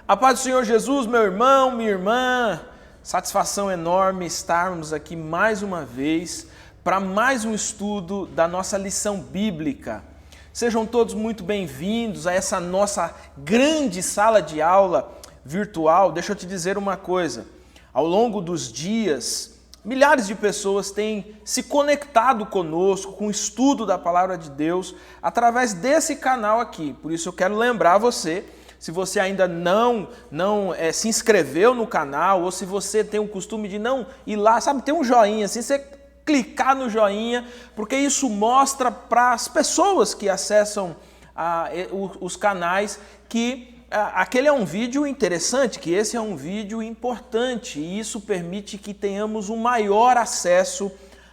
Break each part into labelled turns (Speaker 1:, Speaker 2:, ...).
Speaker 1: A paz do Senhor Jesus, meu irmão, minha irmã, satisfação enorme estarmos aqui mais uma vez para mais um estudo da nossa lição bíblica. Sejam todos muito bem-vindos a essa nossa grande sala de aula virtual. Deixa eu te dizer uma coisa, ao longo dos dias, milhares de pessoas têm se conectado conosco com o estudo da Palavra de Deus através desse canal aqui. Por isso eu quero lembrar você, se você ainda não se inscreveu no canal, ou se você tem o costume de não ir lá, sabe, tem um joinha assim, você clicar no joinha, porque isso mostra para as pessoas que acessam os canais que aquele é um vídeo interessante, que esse é um vídeo importante, e isso permite que tenhamos um maior acesso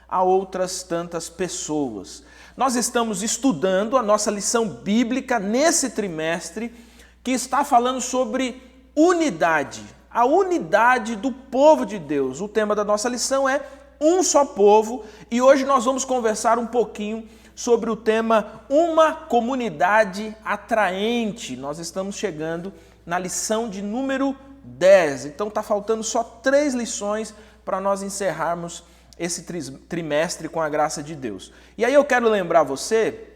Speaker 1: a outras tantas pessoas. Nós estamos estudando a nossa lição bíblica nesse trimestre, que está falando sobre unidade, a unidade do povo de Deus. O tema da nossa lição é um só povo, e hoje nós vamos conversar um pouquinho sobre o tema uma comunidade atraente. Nós estamos chegando na lição de número 10, então está faltando só 3 lições para nós encerrarmos esse trimestre com a graça de Deus. E aí eu quero lembrar você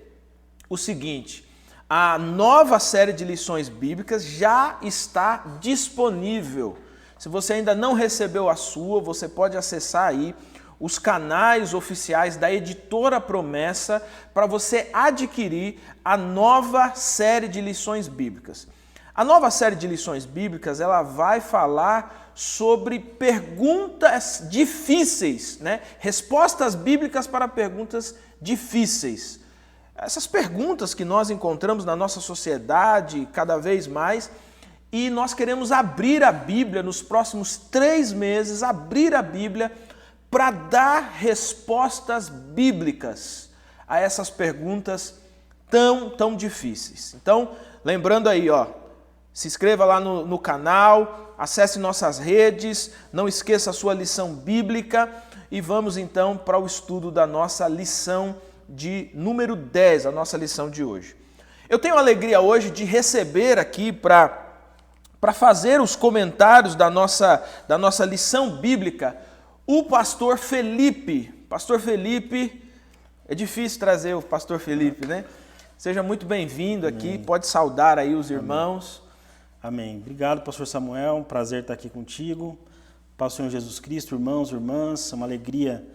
Speaker 1: o seguinte: a nova série de lições bíblicas já está disponível. Se você ainda não recebeu a sua, você pode acessar aí os canais oficiais da Editora Promessa para você adquirir a nova série de lições bíblicas. A nova série de lições bíblicas, ela vai falar sobre perguntas difíceis, né? Respostas bíblicas para perguntas difíceis. Essas perguntas que nós encontramos na nossa sociedade cada vez mais, e nós queremos abrir a Bíblia nos próximos 3 meses, abrir a Bíblia para dar respostas bíblicas a essas perguntas tão difíceis. Então, lembrando aí, se inscreva lá no canal, acesse nossas redes, não esqueça a sua lição bíblica e vamos então para o estudo da nossa lição de número 10, a nossa lição de hoje. Eu tenho a alegria hoje de receber aqui para fazer os comentários da nossa lição bíblica o pastor Felipe. Pastor Felipe, é difícil trazer o pastor Felipe, né? Seja muito bem-vindo aqui, pode saudar aí os irmãos.
Speaker 2: Amém. Obrigado, pastor Samuel, um prazer estar aqui contigo. Paz do Senhor Jesus Cristo, irmãos, irmãs, é uma alegria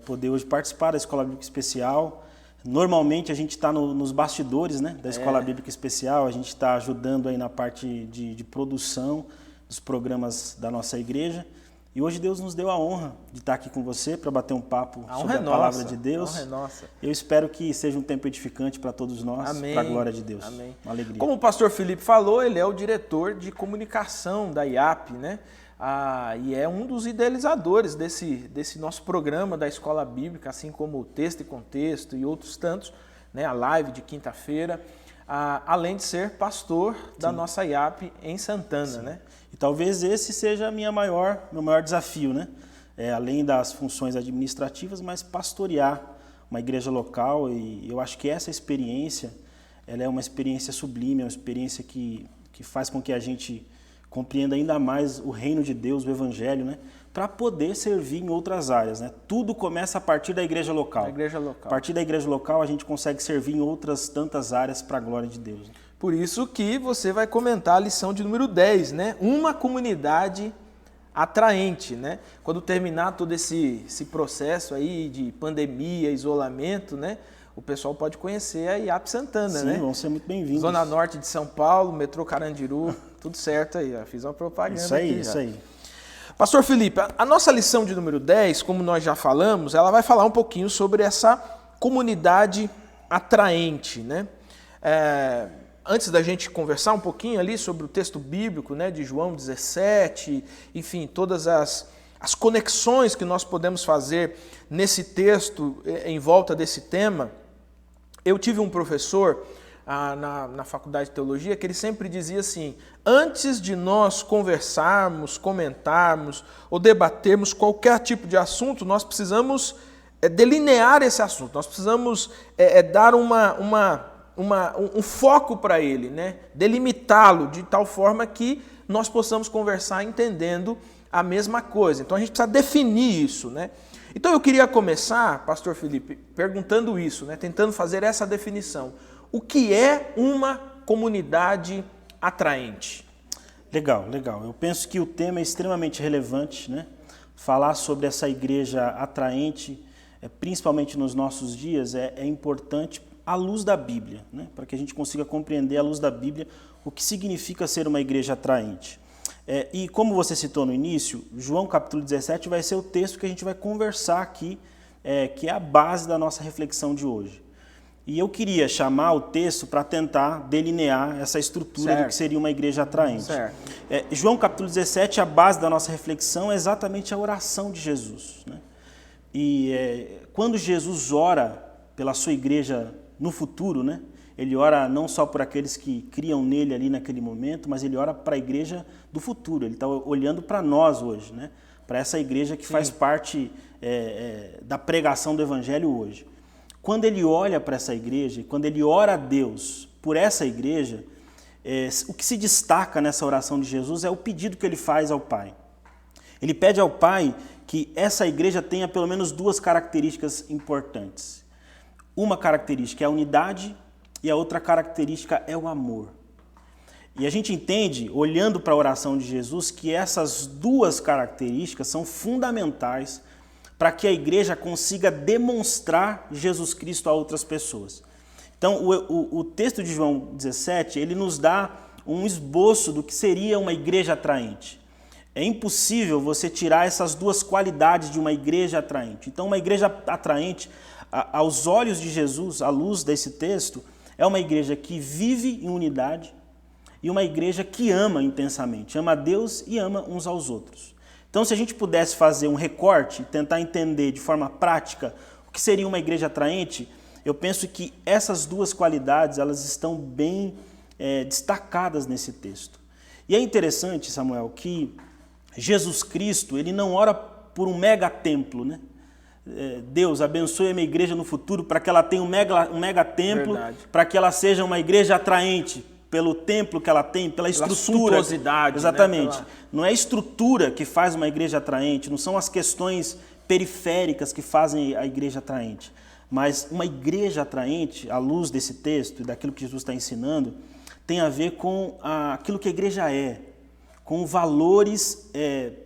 Speaker 2: poder hoje participar da Escola Bíblica Especial. Normalmente a gente está nos bastidores, né, da Escola Bíblica Especial, a gente está ajudando aí na parte de produção dos programas da nossa igreja. E hoje Deus nos deu a honra de estar aqui com você para bater um papo sobre a palavra de Deus. A honra é nossa. Eu espero que seja um tempo edificante para todos nós, para a glória de Deus. Amém. Uma alegria.
Speaker 1: Como o pastor Felipe falou, ele é o diretor de comunicação da IAP, né? E é um dos idealizadores desse nosso programa da Escola Bíblica, assim como o Texto e Contexto e outros tantos, né? A live de quinta-feira, além de ser pastor da nossa IAP em Santana, né?
Speaker 2: E talvez esse seja meu maior desafio, né? Além das funções administrativas, mas pastorear uma igreja local, e eu acho que essa experiência, ela é uma experiência sublime, é uma experiência que faz com que a gente compreenda ainda mais o reino de Deus, o evangelho, né? Para poder servir em outras áreas, né? Tudo começa a partir da igreja local. A partir da igreja local a gente consegue servir em outras tantas áreas para a glória de Deus. Né?
Speaker 1: Por isso que você vai comentar a lição de número 10, né? Uma comunidade atraente, né? Quando terminar todo esse processo aí de pandemia, isolamento, né? O pessoal pode conhecer a IAP Santana, né?
Speaker 2: Sim, vão ser muito bem-vindos.
Speaker 1: Zona Norte de São Paulo, metrô Carandiru, tudo certo aí, fiz uma propaganda
Speaker 2: isso aí,
Speaker 1: aqui.
Speaker 2: Isso aí.
Speaker 1: Pastor Felipe, a nossa lição de número 10, como nós já falamos, ela vai falar um pouquinho sobre essa comunidade atraente, né? Antes da gente conversar um pouquinho ali sobre o texto bíblico, né, de João 17, enfim, todas as conexões que nós podemos fazer nesse texto em volta desse tema, eu tive um professor na faculdade de teologia que ele sempre dizia assim: antes de nós conversarmos, comentarmos ou debatermos qualquer tipo de assunto, nós precisamos delinear esse assunto, nós precisamos dar um foco para ele, né? Delimitar limitá-lo de tal forma que nós possamos conversar entendendo a mesma coisa. Então a gente precisa definir isso, né? Então eu queria começar, pastor Felipe, perguntando isso, né? Tentando fazer essa definição. O que é uma comunidade atraente?
Speaker 2: Legal. Eu penso que o tema é extremamente relevante, né? Falar sobre essa igreja atraente, principalmente nos nossos dias, é importante à luz da Bíblia, né? Para que a gente consiga compreender à luz da Bíblia o que significa ser uma igreja atraente. E como você citou no início, João capítulo 17 vai ser o texto que a gente vai conversar aqui, que é a base da nossa reflexão de hoje. E eu queria chamar o texto para tentar delinear essa estrutura do que seria uma igreja atraente. João capítulo 17, a base da nossa reflexão é exatamente a oração de Jesus, né? E quando Jesus ora pela sua igreja no futuro, né? Ele ora não só por aqueles que criam nele ali naquele momento, mas ele ora para a igreja do futuro. Ele está olhando para nós hoje, né? Para essa igreja que faz parte da pregação do evangelho hoje. Quando ele olha para essa igreja, quando ele ora a Deus por essa igreja, o que se destaca nessa oração de Jesus é o pedido que ele faz ao Pai. Ele pede ao Pai que essa igreja tenha pelo menos duas características importantes. Uma característica é a unidade e a outra característica é o amor. E a gente entende, olhando para a oração de Jesus, que essas duas características são fundamentais para que a igreja consiga demonstrar Jesus Cristo a outras pessoas. Então, o texto de João 17, ele nos dá um esboço do que seria uma igreja atraente. É impossível você tirar essas duas qualidades de uma igreja atraente. Então, uma igreja atraente, aos olhos de Jesus, à luz desse texto, é uma igreja que vive em unidade e uma igreja que ama intensamente, ama a Deus e ama uns aos outros. Então, se a gente pudesse fazer um recorte, tentar entender de forma prática o que seria uma igreja atraente, eu penso que essas duas qualidades elas estão bem destacadas nesse texto. E é interessante, Samuel, que Jesus Cristo ele não ora por um mega templo, né? Deus abençoe a minha igreja no futuro para que ela tenha um mega templo, para que ela seja uma igreja atraente pelo templo que ela tem, pela estrutura. Exatamente.
Speaker 1: Né?
Speaker 2: Não é a estrutura que faz uma igreja atraente, não são as questões periféricas que fazem a igreja atraente. Mas uma igreja atraente, à luz desse texto e daquilo que Jesus está ensinando, tem a ver com aquilo que a igreja com valores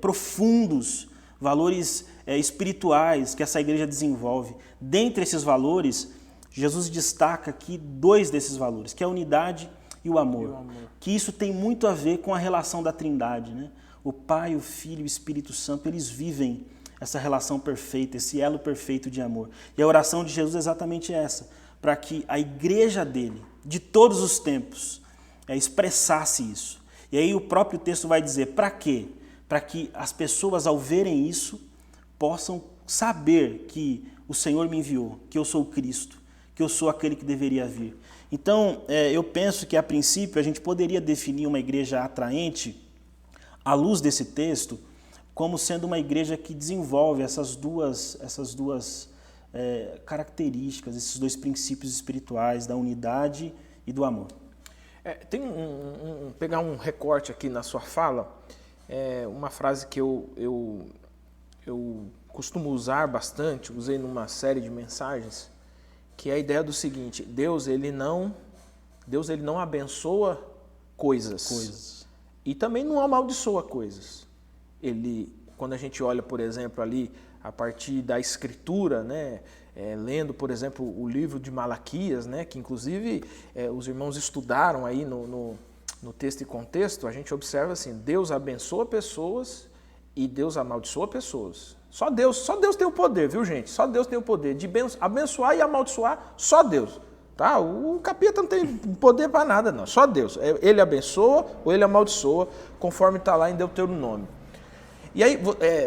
Speaker 2: profundos, valores espirituais que essa igreja desenvolve. Dentre esses valores, Jesus destaca aqui dois desses valores, que é a unidade e o amor. Que isso tem muito a ver com a relação da Trindade, né? O Pai, o Filho e o Espírito Santo, eles vivem essa relação perfeita, esse elo perfeito de amor. E a oração de Jesus é exatamente essa, para que a igreja dele, de todos os tempos, expressasse isso. E aí o próprio texto vai dizer, para quê? Para que as pessoas, ao verem isso, possam saber que o Senhor me enviou, que eu sou o Cristo, que eu sou aquele que deveria vir. Então, eu penso que, a princípio, a gente poderia definir uma igreja atraente, à luz desse texto, como sendo uma igreja que desenvolve essas duas características, esses dois princípios espirituais, da unidade e do amor.
Speaker 1: Tem pegar um recorte aqui na sua fala, uma frase que eu costumo usar bastante, usei numa série de mensagens, que é a ideia do seguinte: Deus ele não abençoa coisas e também não amaldiçoa coisas. Quando a gente olha, por exemplo, ali a partir da Escritura, né, lendo, por exemplo, o livro de Malaquias, né, que inclusive os irmãos estudaram aí no texto e contexto, a gente observa assim: Deus abençoa pessoas e Deus amaldiçoa pessoas. Só Deus tem o poder, viu, gente? Só Deus tem o poder de abençoar e amaldiçoar, só Deus. Tá? O capeta não tem poder para nada, não. Só Deus. Ele abençoa ou ele amaldiçoa, conforme está lá em Deuteronômio. E aí,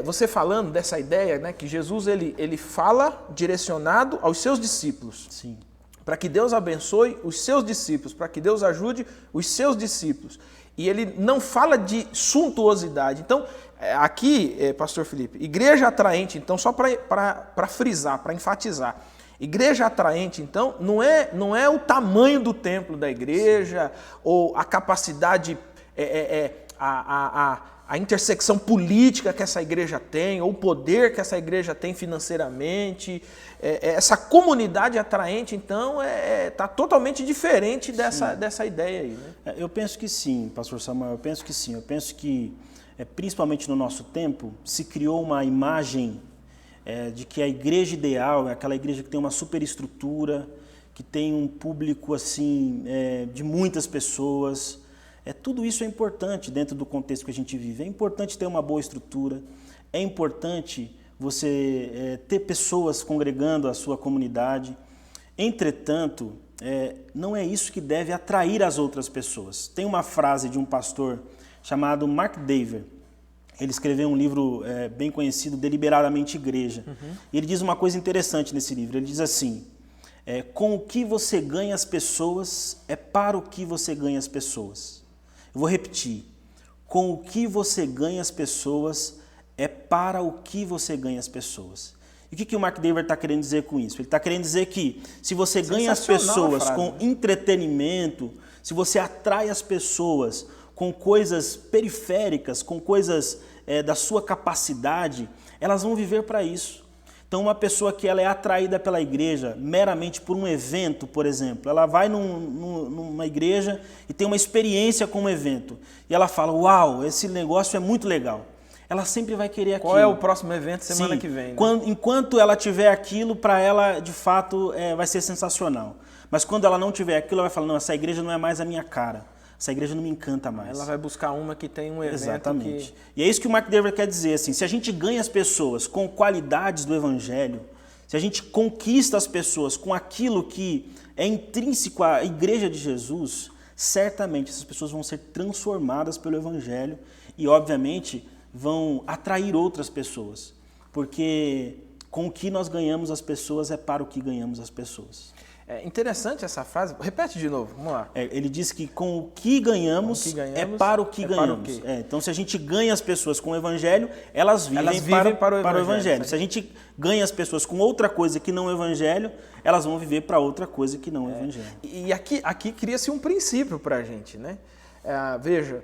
Speaker 1: você falando dessa ideia, né, que Jesus ele fala direcionado aos seus discípulos.
Speaker 2: Sim.
Speaker 1: Para que Deus abençoe os seus discípulos, para que Deus ajude os seus discípulos. E ele não fala de suntuosidade. Então, aqui, pastor Felipe, igreja atraente, então, só para frisar, para enfatizar, Igreja atraente, então, não é o tamanho do templo da igreja, ou a capacidade, a intersecção política que essa igreja tem, ou o poder que essa igreja tem financeiramente. Essa comunidade atraente, então, está totalmente diferente dessa ideia aí. Né?
Speaker 2: Eu penso que sim, pastor Samuel, eu penso que sim. Eu penso que, principalmente no nosso tempo, se criou uma imagem de que a igreja ideal é aquela igreja que tem uma superestrutura, que tem um público assim de muitas pessoas. Tudo isso é importante dentro do contexto que a gente vive. É importante ter uma boa estrutura, é importante você ter pessoas congregando a sua comunidade. Entretanto, não é isso que deve atrair as outras pessoas. Tem uma frase de um pastor chamado Mark Dever. Ele escreveu um livro bem conhecido, Deliberadamente Igreja. E ele diz uma coisa interessante nesse livro. Ele diz assim: com o que você ganha as pessoas, é para o que você ganha as pessoas. Eu vou repetir. Com o que você ganha as pessoas, é para o que você ganha as pessoas. E o que o Mark Dever está querendo dizer com isso? Ele está querendo dizer que se você ganha as pessoas com entretenimento, se você atrai as pessoas com coisas periféricas, com coisas da sua capacidade, elas vão viver para isso. Então, uma pessoa que ela é atraída pela igreja meramente por um evento, por exemplo, ela vai numa igreja e tem uma experiência com um evento, e ela fala: uau, esse negócio é muito legal. Ela sempre vai querer aquilo.
Speaker 1: Qual é o próximo evento semana que vem? Né?
Speaker 2: Enquanto ela tiver aquilo, para ela, de fato, vai ser sensacional. Mas quando ela não tiver aquilo, ela vai falar: não, essa igreja não é mais a minha cara. Essa igreja não me encanta mais.
Speaker 1: Ela vai buscar uma que tem um evento.
Speaker 2: Exatamente. E é isso que o Mark Dever quer dizer. Assim, se a gente ganha as pessoas com qualidades do Evangelho, se a gente conquista as pessoas com aquilo que é intrínseco à igreja de Jesus, certamente essas pessoas vão ser transformadas pelo Evangelho e, obviamente, vão atrair outras pessoas. Porque com o que nós ganhamos as pessoas é para o que ganhamos as pessoas.
Speaker 1: É interessante essa frase. Repete de novo, vamos lá.
Speaker 2: Ele diz que com o que ganhamos, é para o que ganhamos. Então, se a gente ganha as pessoas com o Evangelho, elas vivem para o Evangelho. Se a gente ganha as pessoas com outra coisa que não o Evangelho, elas vão viver para outra coisa que não o Evangelho.
Speaker 1: E aqui cria-se um princípio para a gente, né? Veja,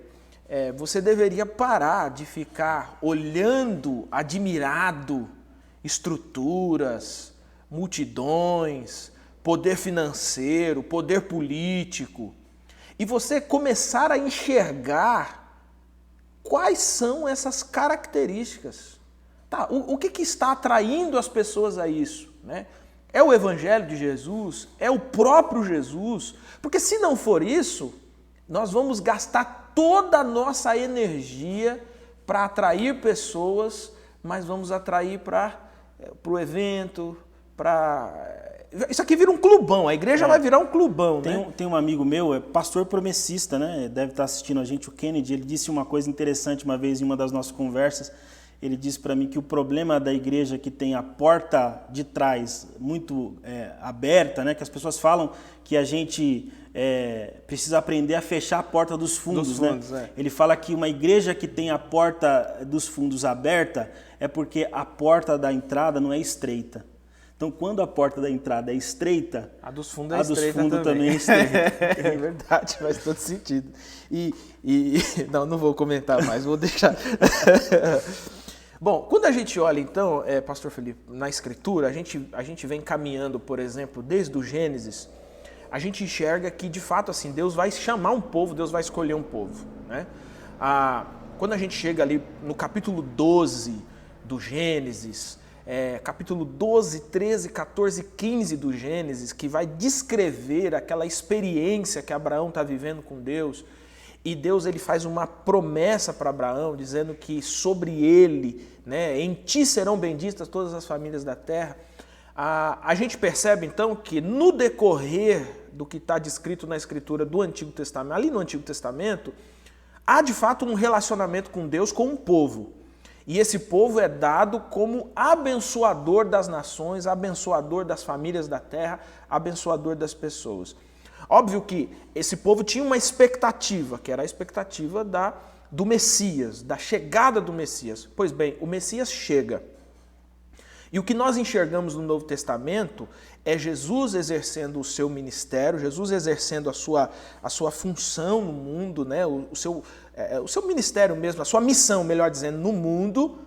Speaker 1: você deveria parar de ficar olhando, admirado, estruturas, multidões, poder financeiro, poder político, e você começar a enxergar quais são essas características. Tá, o que está atraindo as pessoas a isso? Né? É o Evangelho de Jesus? É o próprio Jesus? Porque se não for isso, nós vamos gastar toda a nossa energia para atrair pessoas, mas vamos atrair para o evento, para... Isso aqui vira um clubão, a igreja vai virar um clubão, né?
Speaker 2: Tem um amigo meu, pastor promessista, né? Deve estar assistindo a gente, o Kennedy. Ele disse uma coisa interessante uma vez em uma das nossas conversas. Ele disse para mim que o problema da igreja que tem a porta de trás muito aberta, né? Que as pessoas falam que a gente precisa aprender a fechar a porta dos fundos, né? Ele fala que uma igreja que tem a porta dos fundos aberta é porque a porta da entrada não é estreita. Então, quando a porta da entrada é estreita,
Speaker 1: a dos fundos também
Speaker 2: é estreita.
Speaker 1: É verdade, faz todo sentido. Não vou comentar mais, vou deixar. Bom, quando a gente olha, então, pastor Felipe, na Escritura, a gente vem caminhando, por exemplo, desde o Gênesis, a gente enxerga que, de fato, assim, Deus vai chamar um povo, Deus vai escolher um povo. Né? Quando a gente chega ali no capítulo 12 do Gênesis, capítulo 12, 13, 14, 15 do Gênesis, que vai descrever aquela experiência que Abraão está vivendo com Deus, e Deus ele faz uma promessa para Abraão, dizendo que sobre ele, né, em ti serão benditas todas as famílias da terra. A gente percebe então que no decorrer do que está descrito na Escritura do Antigo Testamento, ali no Antigo Testamento, há de fato um relacionamento com Deus, com um povo. E esse povo é dado como abençoador das nações, abençoador das famílias da terra, abençoador das pessoas. Óbvio que esse povo tinha uma expectativa, que era a expectativa do Messias, da chegada do Messias. Pois bem, o Messias chega. E o que nós enxergamos no Novo Testamento é Jesus exercendo o seu ministério, Jesus exercendo a sua função no mundo, né? o seu ministério mesmo, a sua missão, melhor dizendo, no mundo.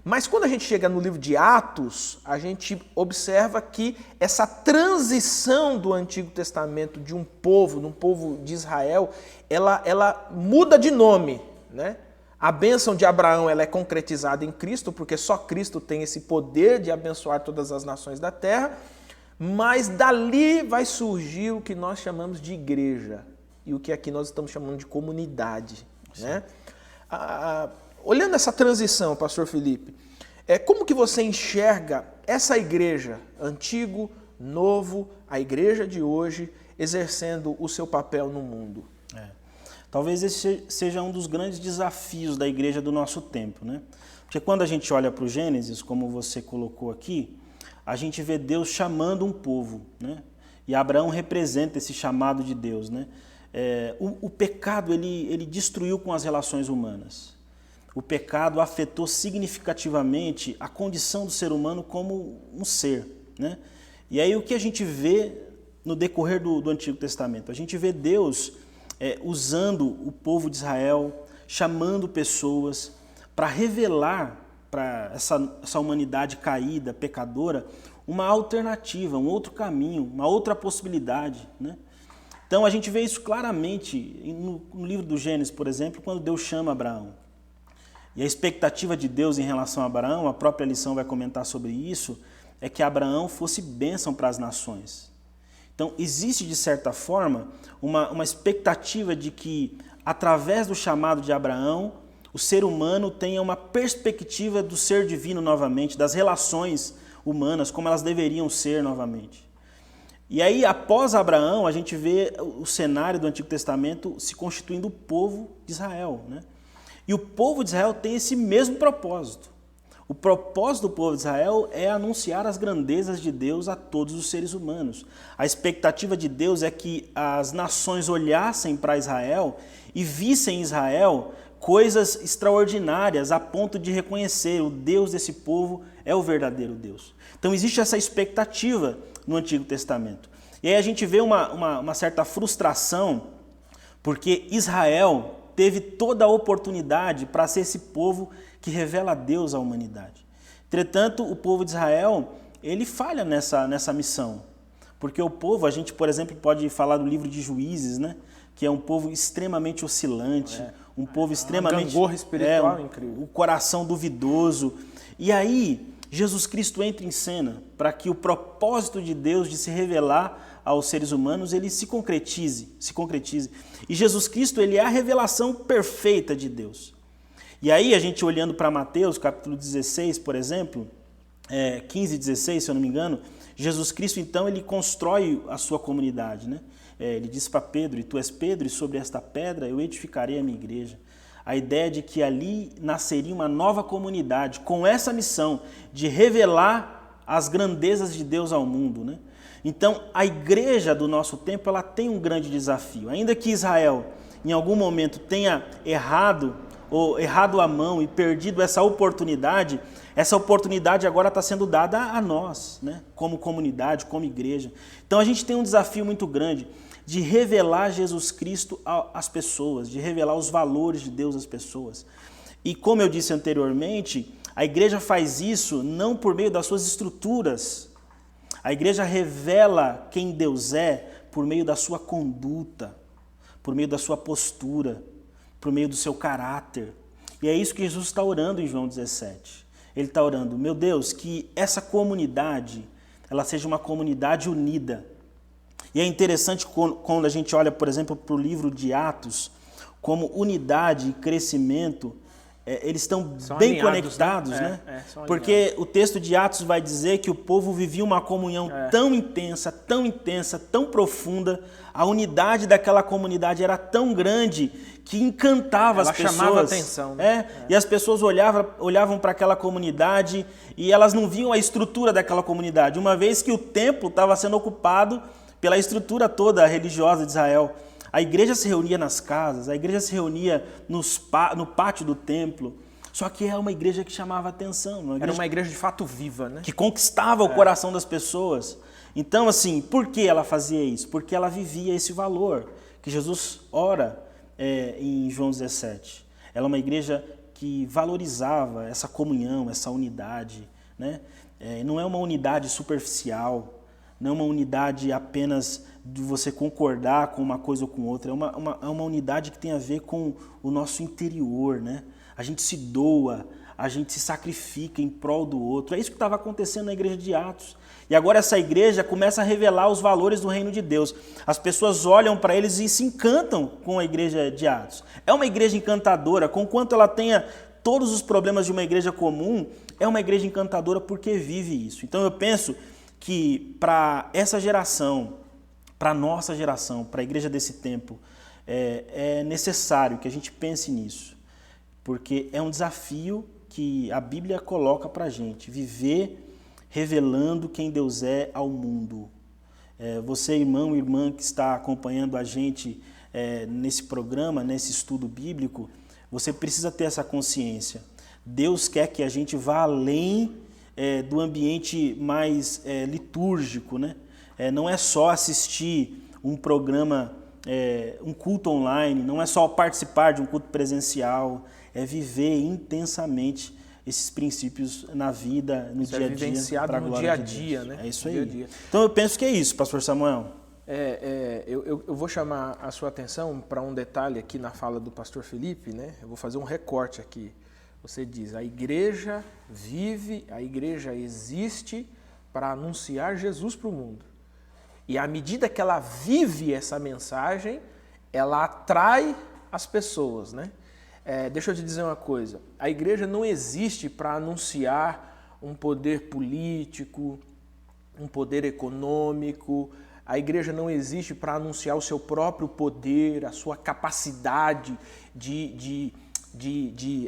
Speaker 1: Mas quando a gente chega no livro de Atos, a gente observa que essa transição do Antigo Testamento de um povo de Israel, ela muda de nome, né? A bênção de Abraão ela é concretizada em Cristo, porque só Cristo tem esse poder de abençoar todas as nações da terra, mas dali vai surgir o que nós chamamos de igreja, e o que aqui nós estamos chamando de comunidade, né? Olhando essa transição, pastor Felipe, como que você enxerga essa igreja, antigo, novo, a igreja de hoje, exercendo o seu papel no mundo?
Speaker 2: Talvez esse seja um dos grandes desafios da igreja do nosso tempo, né? Porque quando a gente olha para o Gênesis, como você colocou aqui, a gente vê Deus chamando um povo, né? E Abraão representa esse chamado de Deus, né? O pecado ele destruiu com as relações humanas. O pecado afetou significativamente a condição do ser humano como um ser, né? E aí o que a gente vê no decorrer do Antigo Testamento? A gente vê Deus usando o povo de Israel, chamando pessoas para revelar para essa humanidade caída, pecadora, uma alternativa, um outro caminho, uma outra possibilidade, né? Então a gente vê isso claramente no livro do Gênesis, por exemplo, quando Deus chama Abraão. E a expectativa de Deus em relação a Abraão, a própria lição vai comentar sobre isso, é que Abraão fosse bênção para as nações. Então, existe, de certa forma, uma expectativa de que, através do chamado de Abraão, o ser humano tenha uma perspectiva do ser divino novamente, das relações humanas, como elas deveriam ser novamente. E aí, após Abraão, a gente vê o cenário do Antigo Testamento se constituindo o povo de Israel, né? E o povo de Israel tem esse mesmo propósito. O propósito do povo de Israel é anunciar as grandezas de Deus a todos os seres humanos. A expectativa de Deus é que as nações olhassem para Israel e vissem em Israel coisas extraordinárias a ponto de reconhecer o Deus desse povo é o verdadeiro Deus. Então existe essa expectativa no Antigo Testamento. E aí a gente vê uma certa frustração, porque Israel teve toda a oportunidade para ser esse povo que revela a Deus à humanidade. Entretanto, o povo de Israel, ele falha nessa missão. Porque o povo, a gente, por exemplo, pode falar do livro de Juízes, né? Que é um povo extremamente oscilante, um povo extremamente...
Speaker 1: gangorra espiritual incrível.
Speaker 2: O coração duvidoso. E aí, Jesus Cristo entra em cena para que o propósito de Deus de se revelar aos seres humanos, ele se concretize. E Jesus Cristo, ele é a revelação perfeita de Deus. E aí, a gente olhando para Mateus, capítulo 16, por exemplo, 15 e 16, se eu não me engano, Jesus Cristo, então, ele constrói a sua comunidade, né? Ele diz para Pedro, e tu és Pedro, e sobre esta pedra eu edificarei a minha igreja. A ideia de que ali nasceria uma nova comunidade, com essa missão de revelar as grandezas de Deus ao mundo, né? Então, a igreja do nosso tempo, ela tem um grande desafio. Ainda que Israel, em algum momento, tenha errado a mão e perdido essa oportunidade agora está sendo dada a nós, né? Como comunidade, como igreja. Então, a gente tem um desafio muito grande de revelar Jesus Cristo às pessoas, de revelar os valores de Deus às pessoas. E como eu disse anteriormente, a igreja faz isso não por meio das suas estruturas. A igreja revela quem Deus é por meio da sua conduta, por meio da sua postura, por meio do seu caráter. E é isso que Jesus está orando em João 17. Ele está orando, meu Deus, que essa comunidade, ela seja uma comunidade unida. E é interessante quando a gente olha, por exemplo, para o livro de Atos, como unidade e crescimento, eles estão bem conectados, né? Porque o texto de Atos vai dizer que o povo vivia uma comunhão tão intensa, tão profunda, a unidade daquela comunidade era tão grande que encantava as pessoas. Ela chamava a atenção, né? E as pessoas olhavam para aquela comunidade e elas não viam a estrutura daquela comunidade, uma vez que o templo estava sendo ocupado pela estrutura toda religiosa de Israel. A igreja se reunia nas casas, a igreja se reunia no pátio do templo. Só que é uma igreja que chamava atenção.
Speaker 1: Era uma igreja de fato viva, né?
Speaker 2: Que conquistava o coração das pessoas. Então, assim, por que ela fazia isso? Porque ela vivia esse valor que Jesus ora em João 17. Ela é uma igreja que valorizava essa comunhão, essa unidade, né? Não é uma unidade superficial, não é uma unidade apenas de você concordar com uma coisa ou com outra, é uma unidade que tem a ver com o nosso interior, né? A gente se doa, a gente se sacrifica em prol do outro. É isso que estava acontecendo na igreja de Atos. E agora essa igreja começa a revelar os valores do reino de Deus. As pessoas olham para eles e se encantam com a igreja de Atos. É uma igreja encantadora, conquanto ela tenha todos os problemas de uma igreja comum, é uma igreja encantadora porque vive isso. Então eu penso que para essa geração, para a nossa geração, para a igreja desse tempo, é necessário que a gente pense nisso. Porque é um desafio que a Bíblia coloca para a gente, viver revelando quem Deus é ao mundo. Você, irmão e irmã que está acompanhando a gente nesse programa, nesse estudo bíblico, você precisa ter essa consciência. Deus quer que a gente vá além do ambiente mais litúrgico, né? Não é só assistir um programa, um culto online, não é só participar de um culto presencial, é viver intensamente esses princípios na vida, no dia a dia.
Speaker 1: Vivenciado no dia a dia, né?
Speaker 2: É isso aí. Então eu penso que é isso, pastor Samuel.
Speaker 1: Eu vou chamar a sua atenção para um detalhe aqui na fala do pastor Felipe, né? Eu vou fazer um recorte aqui. Você diz, a igreja vive, a igreja existe para anunciar Jesus para o mundo. E à medida que ela vive essa mensagem, ela atrai as pessoas, né? Deixa eu te dizer uma coisa, a igreja não existe para anunciar um poder político, um poder econômico, a igreja não existe para anunciar o seu próprio poder, a sua capacidade de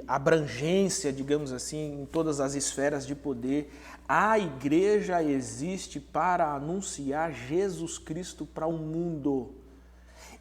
Speaker 1: abrangência, digamos assim, em todas as esferas de poder. A igreja existe para anunciar Jesus Cristo para o mundo.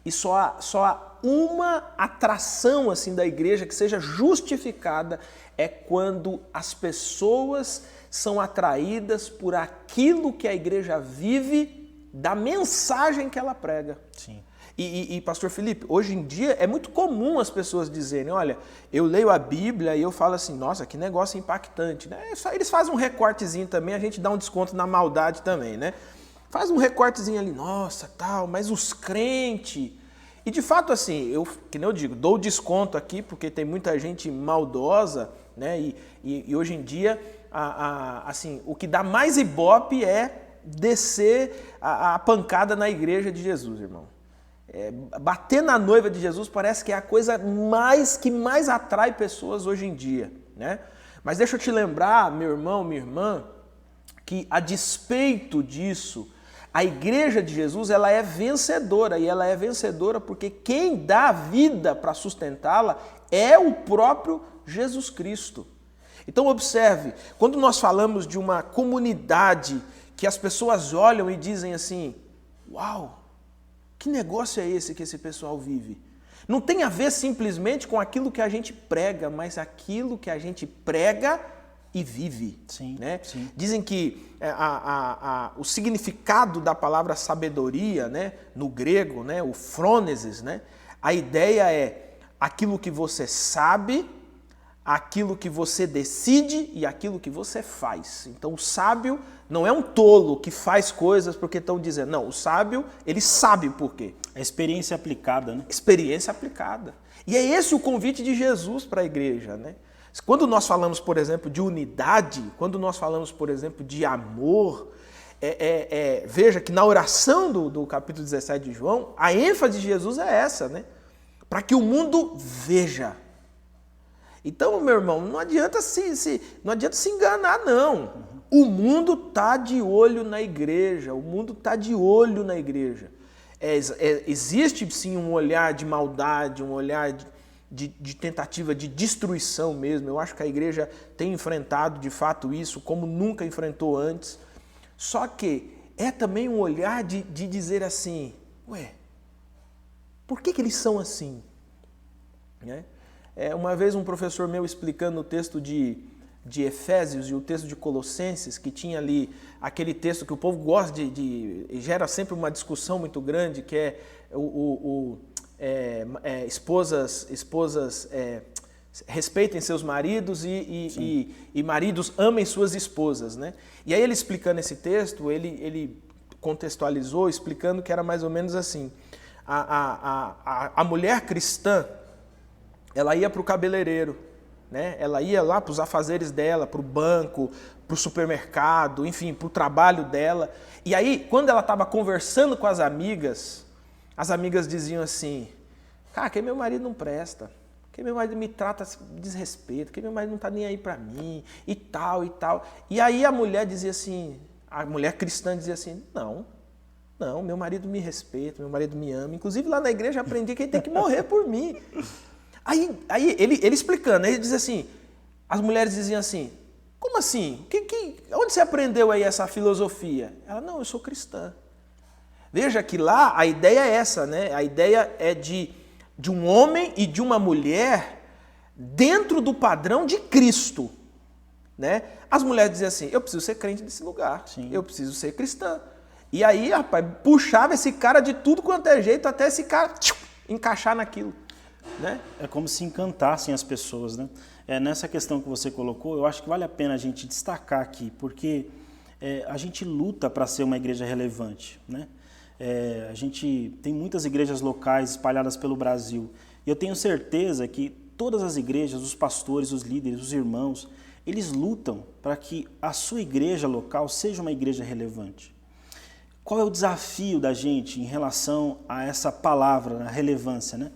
Speaker 1: E só há uma atração assim da igreja que seja justificada, é quando as pessoas são atraídas por aquilo que a igreja vive, da mensagem que ela prega.
Speaker 2: Sim.
Speaker 1: E pastor Felipe, hoje em dia é muito comum as pessoas dizerem, olha, eu leio a Bíblia e eu falo assim, nossa, que negócio impactante, né? Eles fazem um recortezinho também, a gente dá um desconto na maldade também, né? Faz um recortezinho ali, nossa, tal, mas os crentes... E de fato, assim, que nem eu digo, dou desconto aqui porque tem muita gente maldosa, né? E hoje em dia, assim, o que dá mais ibope é descer a pancada na igreja de Jesus, irmão. Bater na noiva de Jesus parece que é a coisa que mais atrai pessoas hoje em dia, né? Mas deixa eu te lembrar, meu irmão, minha irmã, que a despeito disso, a igreja de Jesus, ela é vencedora, e ela é vencedora porque quem dá vida para sustentá-la é o próprio Jesus Cristo. Então observe, quando nós falamos de uma comunidade que as pessoas olham e dizem assim, uau, que negócio é esse que esse pessoal vive? Não tem a ver simplesmente com aquilo que a gente prega, mas aquilo que a gente prega e vive.
Speaker 2: Sim,
Speaker 1: né?
Speaker 2: Sim.
Speaker 1: Dizem que o significado da palavra sabedoria, né, no grego, né, o frônesis, né, a ideia é aquilo que você sabe, aquilo que você decide e aquilo que você faz. Então o sábio não é um tolo que faz coisas porque estão dizendo. Não, o sábio, ele sabe por quê.
Speaker 2: É experiência aplicada, né?
Speaker 1: Experiência aplicada. E é esse o convite de Jesus para a igreja, né? Quando nós falamos, por exemplo, de unidade, quando nós falamos, por exemplo, de amor, veja que na oração do capítulo 17 de João, a ênfase de Jesus é essa, né? Para que o mundo veja. Então, meu irmão, não adianta se enganar, não. O mundo está de olho na igreja, o mundo está de olho na igreja. Existe, sim, um olhar de maldade, um olhar de tentativa de destruição mesmo. Eu acho que a igreja tem enfrentado, de fato, isso como nunca enfrentou antes. Só que é também um olhar de dizer assim, ué, por que eles são assim? Né? Uma vez um professor meu explicando o texto de Efésios e o texto de Colossenses, que tinha ali aquele texto que o povo gosta gera sempre uma discussão muito grande, que é esposas respeitem seus maridos e maridos amem suas esposas, né? E aí ele explicando esse texto, ele contextualizou, explicando que era mais ou menos assim, a mulher cristã, ela ia para o cabeleireiro, né? Ela ia lá para os afazeres dela, para o banco, para o supermercado, enfim, para o trabalho dela. E aí, quando ela estava conversando com as amigas diziam assim, cara, que meu marido não presta, que meu marido me trata de desrespeito, que meu marido não está nem aí para mim, e tal, e tal. E aí a mulher dizia assim, a mulher cristã dizia assim, não, meu marido me respeita, meu marido me ama. Inclusive lá na igreja eu aprendi que ele tem que morrer por mim. Aí ele explicando, ele diz assim, as mulheres diziam assim, como assim? Onde você aprendeu aí essa filosofia? Ela, não, eu sou cristã. Veja que lá a ideia é essa, né? A ideia é de um homem e de uma mulher dentro do padrão de Cristo, né? As mulheres diziam assim, eu preciso ser crente nesse lugar, Sim. Eu preciso ser cristã. E aí, rapaz, puxava esse cara de tudo quanto é jeito até esse cara encaixar naquilo. Né?
Speaker 2: É como se encantassem as pessoas, né? Nessa questão que você colocou, eu acho que vale a pena a gente destacar aqui, porque a gente luta para ser uma igreja relevante, né? A gente tem muitas igrejas locais espalhadas pelo Brasil, e eu tenho certeza que todas as igrejas, os pastores, os líderes, os irmãos, eles lutam para que a sua igreja local seja uma igreja relevante. Qual é o desafio da gente em relação a essa palavra, a relevância, né?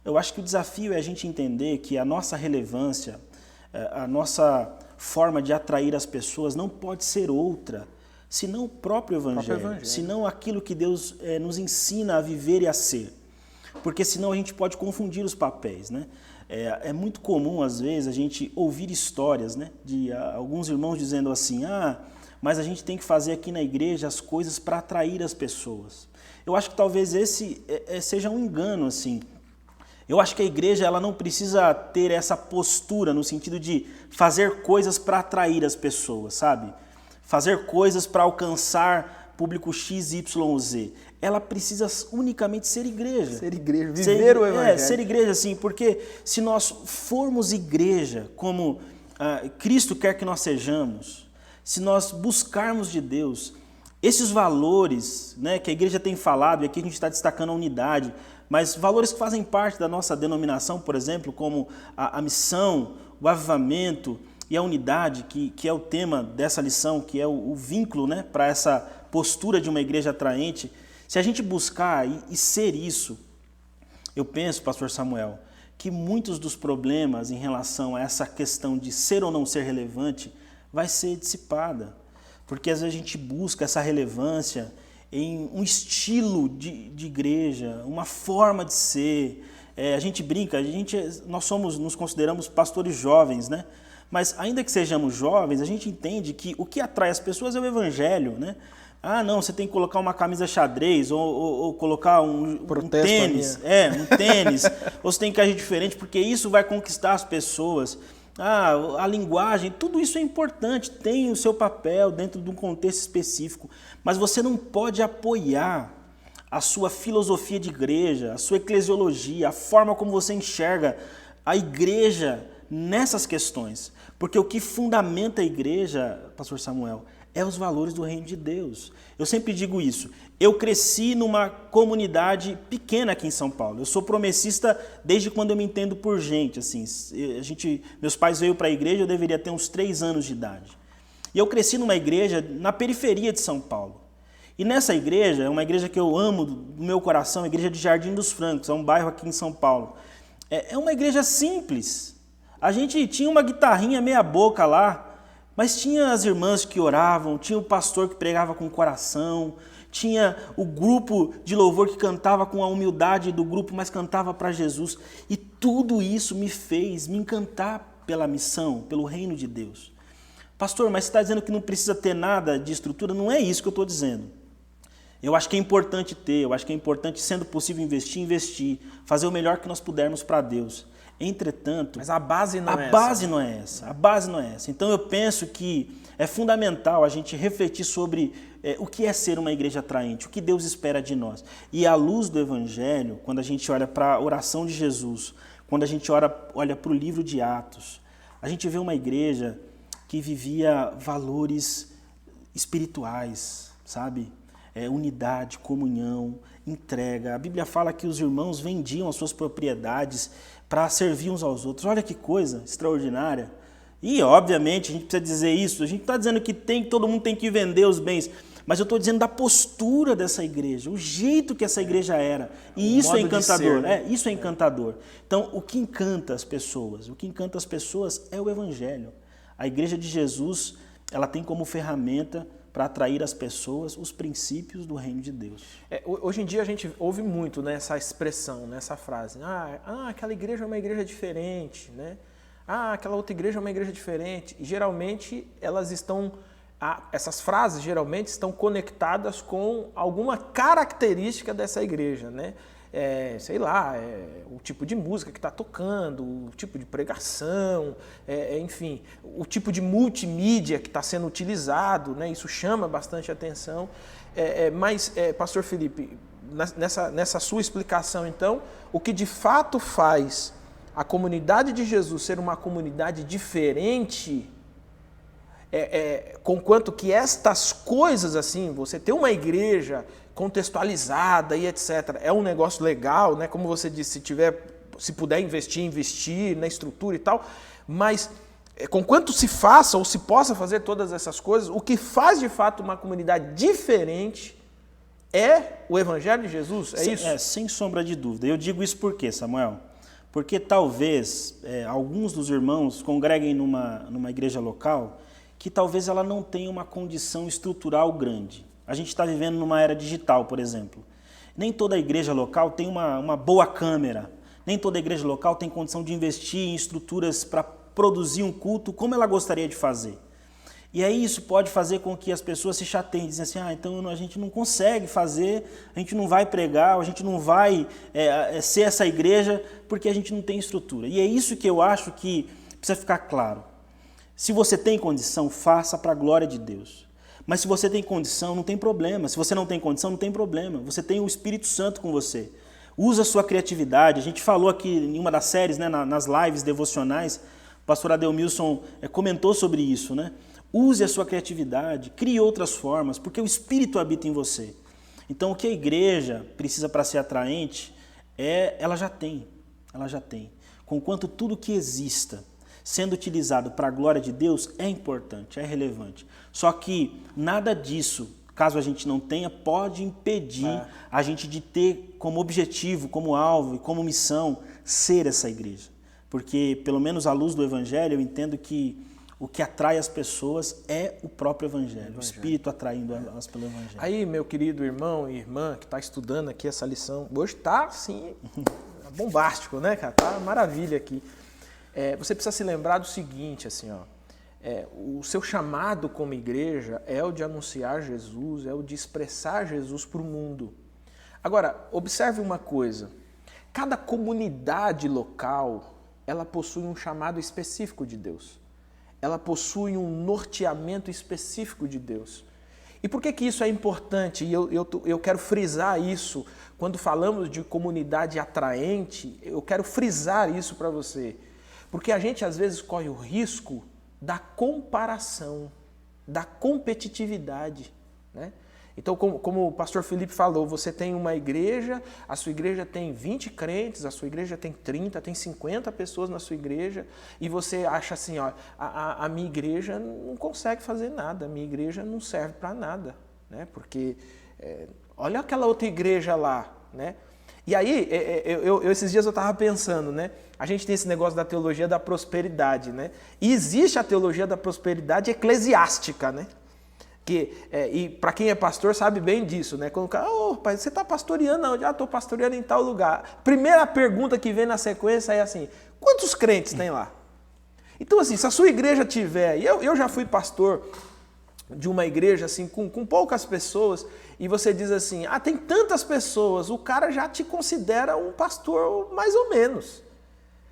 Speaker 2: Eu acho que o desafio é a gente entender que a nossa relevância, a nossa forma de atrair as pessoas não pode ser outra, senão o próprio Evangelho, senão aquilo que Deus nos ensina a viver e a ser. Porque senão a gente pode confundir os papéis, né? É muito comum, às vezes, a gente ouvir histórias, né, de alguns irmãos dizendo assim, mas a gente tem que fazer aqui na igreja as coisas para atrair as pessoas. Eu acho que talvez esse seja um engano, assim. Eu acho que a igreja ela não precisa ter essa postura no sentido de fazer coisas para atrair as pessoas, sabe? Fazer coisas para alcançar público X, Y, Z. Ela precisa unicamente ser igreja.
Speaker 1: Ser igreja, viver o Evangelho.
Speaker 2: Ser igreja, sim, porque se nós formos igreja como Cristo quer que nós sejamos, se nós buscarmos de Deus esses valores, né, que a igreja tem falado, e aqui a gente está destacando a unidade, mas valores que fazem parte da nossa denominação, por exemplo, como a missão, o avivamento e a unidade, que é o tema dessa lição, que é o vínculo, né, para essa postura de uma igreja atraente. Se a gente buscar e ser isso, eu penso, pastor Samuel, que muitos dos problemas em relação a essa questão de ser ou não ser relevante vai ser dissipada. Porque às vezes a gente busca essa relevância em um estilo de igreja, uma forma de ser. A gente brinca, nós nos consideramos pastores jovens, né? Mas ainda que sejamos jovens, a gente entende que o que atrai as pessoas é o Evangelho, né? Não, você tem que colocar uma camisa xadrez ou colocar um tênis, um tênis, ou você tem que agir diferente, porque isso vai conquistar as pessoas. A linguagem, tudo isso é importante, tem o seu papel dentro de um contexto específico, mas você não pode apoiar a sua filosofia de igreja, a sua eclesiologia, a forma como você enxerga a igreja nessas questões, porque o que fundamenta a igreja, pastor Samuel, é os valores do reino de Deus. Eu sempre digo isso. Eu cresci numa comunidade pequena aqui em São Paulo. Eu sou promessista desde quando eu me entendo por gente. Assim, meus pais veio para a igreja, eu deveria ter uns 3 anos de idade. E eu cresci numa igreja na periferia de São Paulo. E nessa igreja, é uma igreja que eu amo do meu coração, a igreja de Jardim dos Francos, é um bairro aqui em São Paulo. É uma igreja simples. A gente tinha uma guitarrinha meia boca lá, mas tinha as irmãs que oravam, tinha o pastor que pregava com o coração, tinha o grupo de louvor que cantava com a humildade do grupo, mas cantava para Jesus. E tudo isso me fez me encantar pela missão, pelo reino de Deus. Pastor, mas você está dizendo que não precisa ter nada de estrutura? Não é isso que eu estou dizendo. Eu acho que é importante ter, eu acho que é importante, sendo possível, investir, fazer o melhor que nós pudermos para Deus. Entretanto,
Speaker 1: mas a base não é essa.
Speaker 2: A base não é essa. A base não é essa. Então eu penso que é fundamental a gente refletir sobre o que é ser uma igreja atraente, o que Deus espera de nós. E à luz do Evangelho, quando a gente olha para a oração de Jesus, quando a gente olha para o livro de Atos, a gente vê uma igreja que vivia valores espirituais, sabe? Unidade, comunhão, entrega. A Bíblia fala que os irmãos vendiam as suas propriedades para servir uns aos outros. Olha que coisa extraordinária. E, obviamente, a gente precisa dizer isso. A gente está dizendo que todo mundo tem que vender os bens. Mas eu estou dizendo da postura dessa igreja, o jeito que essa igreja era. E isso é encantador. Isso é encantador. Então, o que encanta as pessoas? O que encanta as pessoas é o Evangelho. A igreja de Jesus, ela tem como ferramenta para atrair as pessoas os princípios do reino de Deus.
Speaker 1: Hoje em dia a gente ouve muito, né, essa expressão, né, essa frase. Aquela igreja é uma igreja diferente, né? Aquela outra igreja é uma igreja diferente. E geralmente elas estão, essas frases geralmente estão conectadas com alguma característica dessa igreja, né? Sei lá, o tipo de música que está tocando, o tipo de pregação, enfim, o tipo de multimídia que está sendo utilizado, né? Isso chama bastante atenção. Mas, Pastor Felipe, nessa sua explicação, então, o que de fato faz a comunidade de Jesus ser uma comunidade diferente, conquanto que estas coisas, assim, você ter uma igreja contextualizada e etc. É um negócio legal, né? Como você disse, se puder investir na estrutura e tal, mas conquanto se faça ou se possa fazer todas essas coisas, o que faz de fato uma comunidade diferente é o Evangelho de Jesus, é isso?
Speaker 2: Sem sombra de dúvida. Eu digo isso por quê, Samuel? Porque talvez alguns dos irmãos congreguem numa igreja local que talvez ela não tenha uma condição estrutural grande. A gente está vivendo numa era digital, por exemplo. Nem toda igreja local tem uma boa câmera. Nem toda igreja local tem condição de investir em estruturas para produzir um culto como ela gostaria de fazer. E aí isso pode fazer com que as pessoas se chateiem, dizem assim, então a gente não consegue fazer, a gente não vai pregar, a gente não vai ser essa igreja porque a gente não tem estrutura. E é isso que eu acho que precisa ficar claro. Se você tem condição, faça para a glória de Deus. Mas se você tem condição, não tem problema. Se você não tem condição, não tem problema. Você tem o Espírito Santo com você. Usa a sua criatividade. A gente falou aqui em uma das séries, né, nas lives devocionais, o pastor Adelmilson comentou sobre isso, né? Use a sua criatividade, crie outras formas, porque o Espírito habita em você. Então, o que a igreja precisa para ser atraente, ela já tem. Conquanto tudo que exista, sendo utilizado para a glória de Deus, é importante, é relevante. Só que nada disso, caso a gente não tenha, pode impedir a gente de ter como objetivo, como alvo e como missão, ser essa igreja. Porque, pelo menos à luz do Evangelho, eu entendo que o que atrai as pessoas é o próprio Evangelho, o Espírito atraindo elas pelo Evangelho.
Speaker 1: Aí, meu querido irmão e irmã que está estudando aqui essa lição, hoje está, assim, bombástico, né, cara? Tá maravilha aqui. Você precisa se lembrar do seguinte, assim, o seu chamado como igreja é o de anunciar Jesus, é o de expressar Jesus para o mundo. Agora, observe uma coisa, cada comunidade local, ela possui um chamado específico de Deus. Ela possui um norteamento específico de Deus. E por que isso é importante? E eu quero frisar isso. Quando falamos de comunidade atraente, eu quero frisar isso para você. Porque a gente às vezes corre o risco da comparação, da competitividade, né? Então, como o pastor Felipe falou, você tem uma igreja, a sua igreja tem 20 crentes, a sua igreja tem 30, tem 50 pessoas na sua igreja, e você acha assim, a minha igreja não consegue fazer nada, a minha igreja não serve para nada, né? Porque olha aquela outra igreja lá, né? E aí, esses dias eu estava pensando, né? A gente tem esse negócio da teologia da prosperidade, né? E existe a teologia da prosperidade eclesiástica, né? E para quem é pastor sabe bem disso, né? Quando o cara, pai, você está pastoreando onde? Estou pastoreando em tal lugar. Primeira pergunta que vem na sequência é assim, quantos crentes tem lá? Então assim, se a sua igreja tiver, e eu já fui pastor de uma igreja assim, com poucas pessoas, e você diz assim, tem tantas pessoas, o cara já te considera um pastor mais ou menos.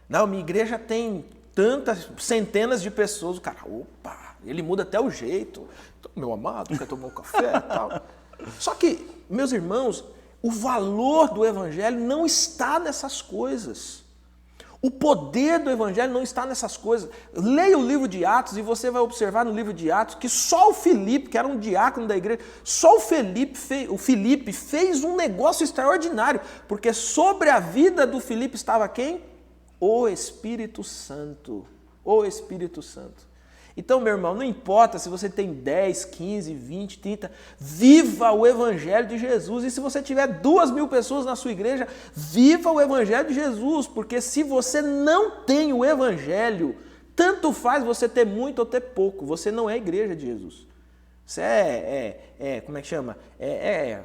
Speaker 1: Não, minha igreja tem tantas, centenas de pessoas. O cara, opa, ele muda até o jeito. Então, meu amado, quer tomar um café e tal. Só que, meus irmãos, o valor do evangelho não está nessas coisas. O poder do evangelho não está nessas coisas. Leia o livro de Atos e você vai observar no livro de Atos que só o Filipe, que era um diácono da igreja, só o Filipe fez um negócio extraordinário, porque sobre a vida do Filipe estava quem? O Espírito Santo. O Espírito Santo. Então, meu irmão, não importa se você tem 10, 15, 20, 30, viva o Evangelho de Jesus. E se você tiver 2.000 pessoas na sua igreja, viva o Evangelho de Jesus. Porque se você não tem o Evangelho, tanto faz você ter muito ou ter pouco. Você não é a igreja de Jesus. Você como é que chama?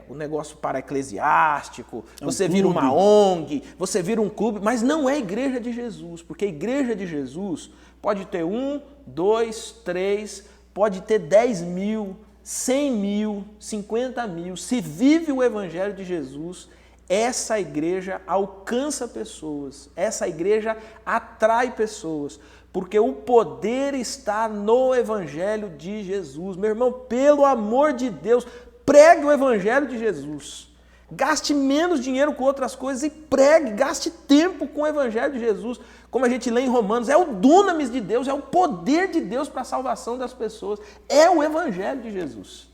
Speaker 1: O negócio para-eclesiástico, você vira uma ONG, você vira um clube, mas não é a igreja de Jesus. Porque a igreja de Jesus pode ter 1, 2, 3, pode ter 10.000, 100.000, 50.000. Se vive o Evangelho de Jesus, essa igreja alcança pessoas, essa igreja atrai pessoas, porque o poder está no Evangelho de Jesus. Meu irmão, pelo amor de Deus, pregue o Evangelho de Jesus. Gaste menos dinheiro com outras coisas e pregue, gaste tempo com o Evangelho de Jesus. Como a gente lê em Romanos, é o dunamis de Deus, é o poder de Deus para a salvação das pessoas. É o Evangelho de Jesus.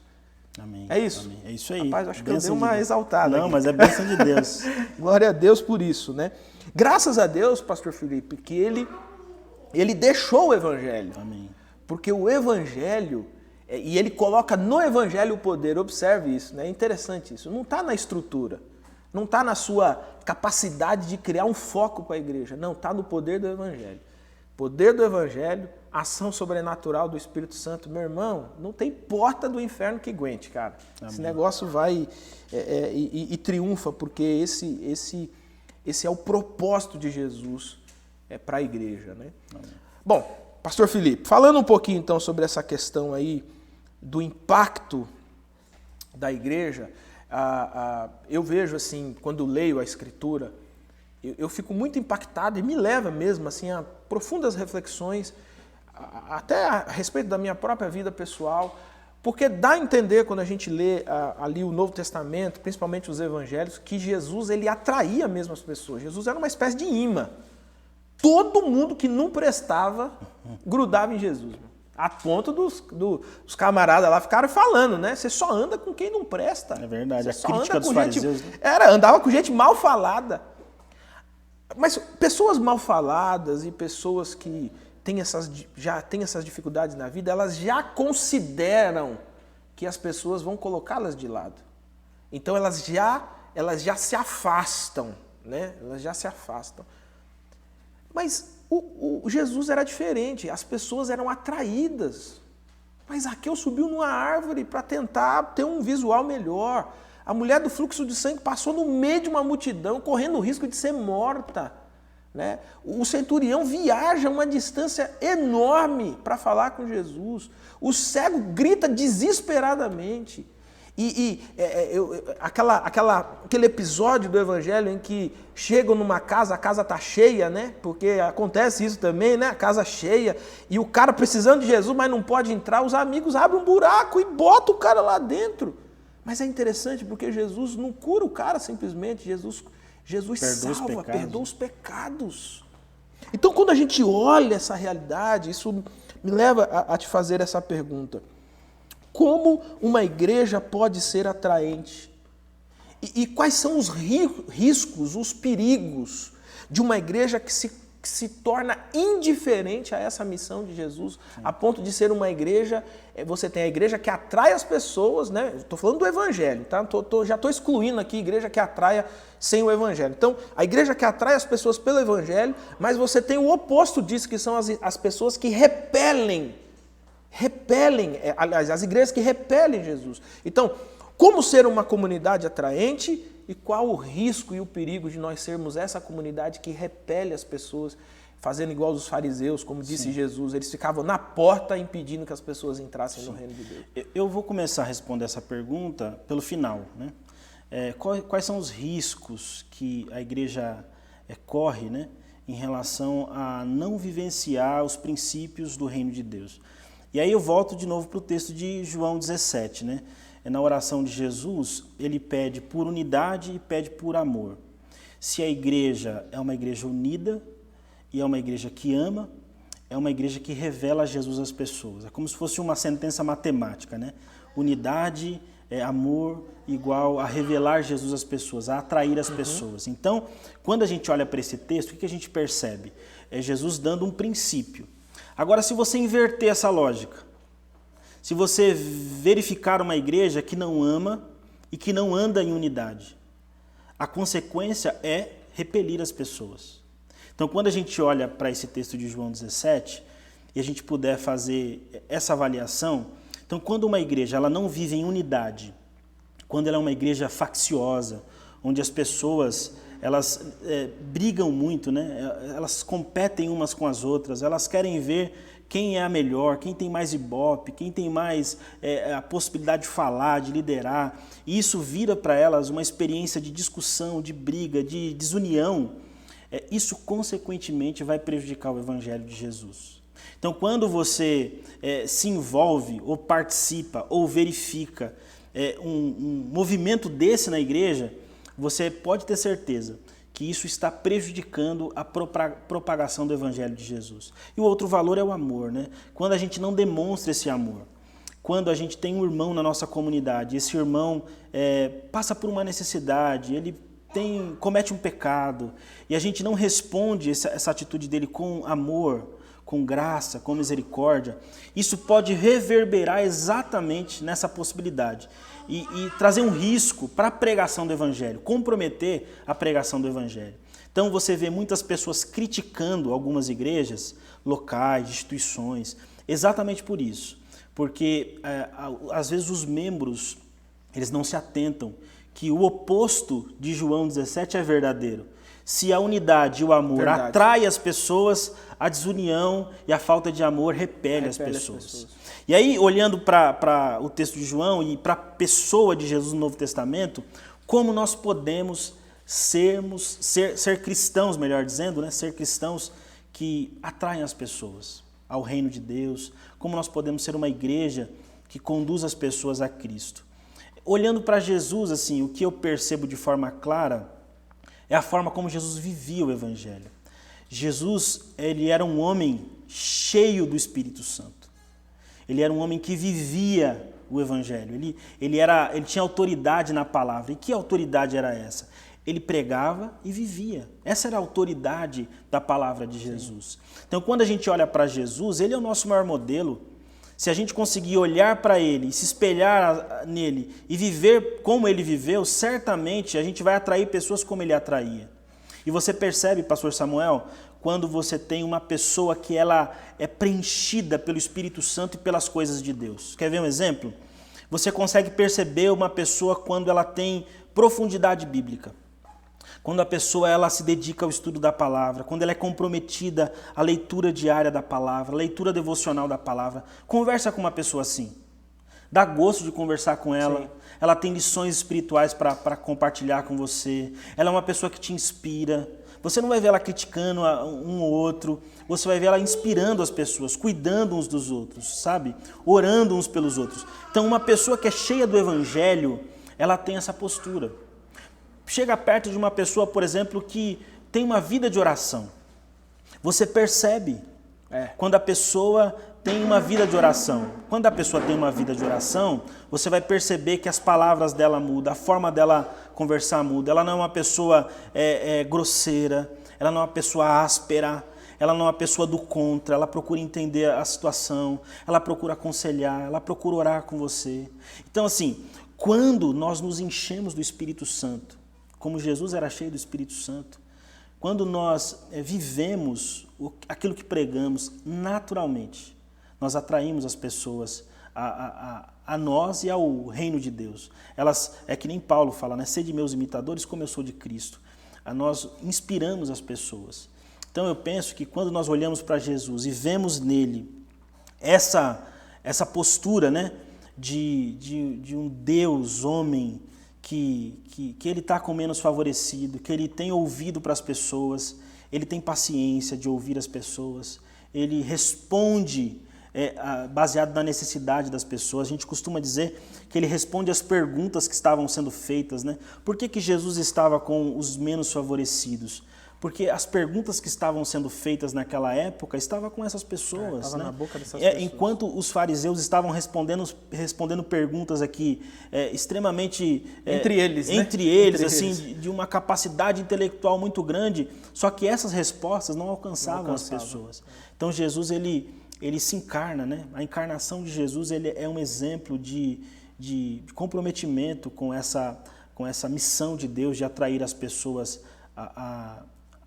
Speaker 2: Amém.
Speaker 1: É isso?
Speaker 2: Amém. É isso aí.
Speaker 1: Rapaz, acho que eu dei uma exaltada.
Speaker 2: Não,
Speaker 1: aqui.
Speaker 2: mas é bênção de Deus.
Speaker 1: Glória a Deus por isso, né? Graças a Deus, pastor Felipe, que ele deixou o Evangelho.
Speaker 2: Amém.
Speaker 1: Porque o Evangelho, e ele coloca no Evangelho o poder, observe isso, né? É interessante isso. Não está na estrutura, não está na sua capacidade de criar um foco para a igreja. Não, está no poder do Evangelho. Poder do Evangelho, ação sobrenatural do Espírito Santo. Meu irmão, não tem porta do inferno que aguente, cara. Amém. Esse negócio vai e triunfa, porque esse é o propósito de Jesus para a igreja, né? Amém. Bom, pastor Felipe, falando um pouquinho então sobre essa questão aí do impacto da igreja, eu vejo assim, quando leio a Escritura, eu fico muito impactado e me leva mesmo assim a profundas reflexões, até a respeito da minha própria vida pessoal, porque dá a entender quando a gente lê ali o Novo Testamento, principalmente os Evangelhos, que Jesus ele atraía mesmo as pessoas. Jesus era uma espécie de imã. Todo mundo que não prestava grudava em Jesus. A ponto dos camaradas lá ficaram falando, né? Você só anda com quem não presta.
Speaker 2: É verdade,
Speaker 1: Você
Speaker 2: a crítica dos fariseus. Né?
Speaker 1: Andava com gente mal falada. Mas pessoas mal faladas e pessoas que já têm essas dificuldades na vida, elas já consideram que as pessoas vão colocá-las de lado. Então elas já se afastam, né? Elas já se afastam. Mas o Jesus era diferente, as pessoas eram atraídas. Mas Zaqueu subiu numa árvore para tentar ter um visual melhor. A mulher do fluxo de sangue passou no meio de uma multidão, correndo o risco de ser morta. Né? O centurião viaja uma distância enorme para falar com Jesus. O cego grita desesperadamente. Aquele episódio do Evangelho em que chegam numa casa, a casa está cheia, né? Porque acontece isso também, né? A casa cheia, e o cara precisando de Jesus, mas não pode entrar, os amigos abrem um buraco e botam o cara lá dentro. Mas é interessante porque Jesus não cura o cara simplesmente, Jesus salva, perdoa os pecados. Então quando a gente olha essa realidade, isso me leva a te fazer essa pergunta. Como uma igreja pode ser atraente? E quais são os riscos, os perigos de uma igreja que se torna indiferente a essa missão de Jesus, a ponto de ser uma igreja, você tem a igreja que atrai as pessoas, né? Estou falando do Evangelho, tá? Já estou excluindo aqui a igreja que atraia sem o Evangelho. Então, a igreja que atrai as pessoas pelo Evangelho, mas você tem o oposto disso, que são as pessoas que repelem, aliás, as igrejas que repelem Jesus. Então, como ser uma comunidade atraente e qual o risco e o perigo de nós sermos essa comunidade que repele as pessoas, fazendo igual os fariseus, como disse Jesus, eles ficavam na porta impedindo que as pessoas entrassem no reino de Deus.
Speaker 2: Eu vou começar a responder essa pergunta pelo final, né? Quais são os riscos que a igreja corre, né, em relação a não vivenciar os princípios do reino de Deus. E aí eu volto de novo para o texto de João 17, né? Na oração de Jesus, ele pede por unidade e pede por amor. Se a igreja é uma igreja unida e é uma igreja que ama, é uma igreja que revela Jesus às pessoas. É como se fosse uma sentença matemática, né? Unidade, amor, igual a revelar Jesus às pessoas, a atrair as pessoas. Então, quando a gente olha para esse texto, o que a gente percebe? É Jesus dando um princípio. Agora, se você inverter essa lógica, se você verificar uma igreja que não ama e que não anda em unidade, a consequência é repelir as pessoas. Então, quando a gente olha para esse texto de João 17 e a gente puder fazer essa avaliação, então, quando uma igreja ela não vive em unidade, quando ela é uma igreja facciosa, onde as pessoas elas brigam muito, né? Elas competem umas com as outras, elas querem ver quem é a melhor, quem tem mais ibope, quem tem mais a possibilidade de falar, de liderar, e isso vira para elas uma experiência de discussão, de briga, de desunião, isso consequentemente vai prejudicar o Evangelho de Jesus. Então, quando você se envolve, ou participa, ou verifica um movimento desse na igreja, você pode ter certeza que isso está prejudicando a propagação do Evangelho de Jesus. E o outro valor é o amor, né? Quando a gente não demonstra esse amor, quando a gente tem um irmão na nossa comunidade, esse irmão passa por uma necessidade, ele comete um pecado, e a gente não responde essa atitude dele com amor, com graça, com misericórdia, isso pode reverberar exatamente nessa possibilidade e trazer um risco para a pregação do Evangelho, comprometer a pregação do Evangelho. Então você vê muitas pessoas criticando algumas igrejas locais, instituições, exatamente por isso, porque às vezes os membros eles não se atentam que o oposto de João 17 é verdadeiro. Se a unidade e o amor atrai as pessoas, a desunião e a falta de amor repele as pessoas. E aí, olhando para o texto de João e para a pessoa de Jesus no Novo Testamento, como nós podemos ser cristãos, melhor dizendo, né? Ser cristãos que atraem as pessoas ao reino de Deus, como nós podemos ser uma igreja que conduz as pessoas a Cristo. Olhando para Jesus, assim, o que eu percebo de forma clara é a forma como Jesus vivia o Evangelho. Jesus, ele era um homem cheio do Espírito Santo. Ele era um homem que vivia o Evangelho. Ele tinha autoridade na palavra. E que autoridade era essa? Ele pregava e vivia. Essa era a autoridade da palavra de Jesus. Então, quando a gente olha para Jesus, ele é o nosso maior modelo. Se a gente conseguir olhar para ele e se espelhar nele e viver como ele viveu, certamente a gente vai atrair pessoas como ele atraía. E você percebe, pastor Samuel, quando você tem uma pessoa que ela é preenchida pelo Espírito Santo e pelas coisas de Deus. Quer ver um exemplo? Você consegue perceber uma pessoa quando ela tem profundidade bíblica. Quando a pessoa ela se dedica ao estudo da palavra, quando ela é comprometida à leitura diária da palavra, leitura devocional da palavra, conversa com uma pessoa assim. Dá gosto de conversar com ela, sim. Ela tem lições espirituais para compartilhar com você, ela é uma pessoa que te inspira. Você não vai ver ela criticando um ou outro, você vai ver ela inspirando as pessoas, cuidando uns dos outros, sabe? Orando uns pelos outros. Então uma pessoa que é cheia do Evangelho, ela tem essa postura. Chega perto de uma pessoa, por exemplo, que tem uma vida de oração. Você percebe quando a pessoa tem uma vida de oração. Quando a pessoa tem uma vida de oração, você vai perceber que as palavras dela mudam, a forma dela conversar muda. Ela não é uma pessoa grosseira, ela não é uma pessoa áspera, ela não é uma pessoa do contra, ela procura entender a situação, ela procura aconselhar, ela procura orar com você. Então, assim, quando nós nos enchemos do Espírito Santo, como Jesus era cheio do Espírito Santo, quando nós vivemos aquilo que pregamos naturalmente, nós atraímos as pessoas a nós e ao reino de Deus. Elas, é que nem Paulo fala, né? Sede meus imitadores como eu sou de Cristo. Nós inspiramos as pessoas. Então eu penso que quando nós olhamos para Jesus e vemos nele essa postura, né? de um Deus, homem, que ele está com menos favorecido, que ele tem ouvido para as pessoas, ele tem paciência de ouvir as pessoas, ele responde baseado na necessidade das pessoas. A gente costuma dizer que ele responde às perguntas que estavam sendo feitas, né? Por que Jesus estava com os menos favorecidos? Porque as perguntas que estavam sendo feitas naquela época estavam com essas pessoas.
Speaker 1: Estava
Speaker 2: né?
Speaker 1: na boca dessas pessoas.
Speaker 2: Enquanto os fariseus estavam respondendo perguntas aqui extremamente...
Speaker 1: Entre eles, né?
Speaker 2: Entre eles, assim, de uma capacidade intelectual muito grande, só que essas respostas não alcançavam as pessoas. Então Jesus, ele se encarna, né? A encarnação de Jesus, ele é um exemplo de comprometimento com essa missão de Deus de atrair as pessoas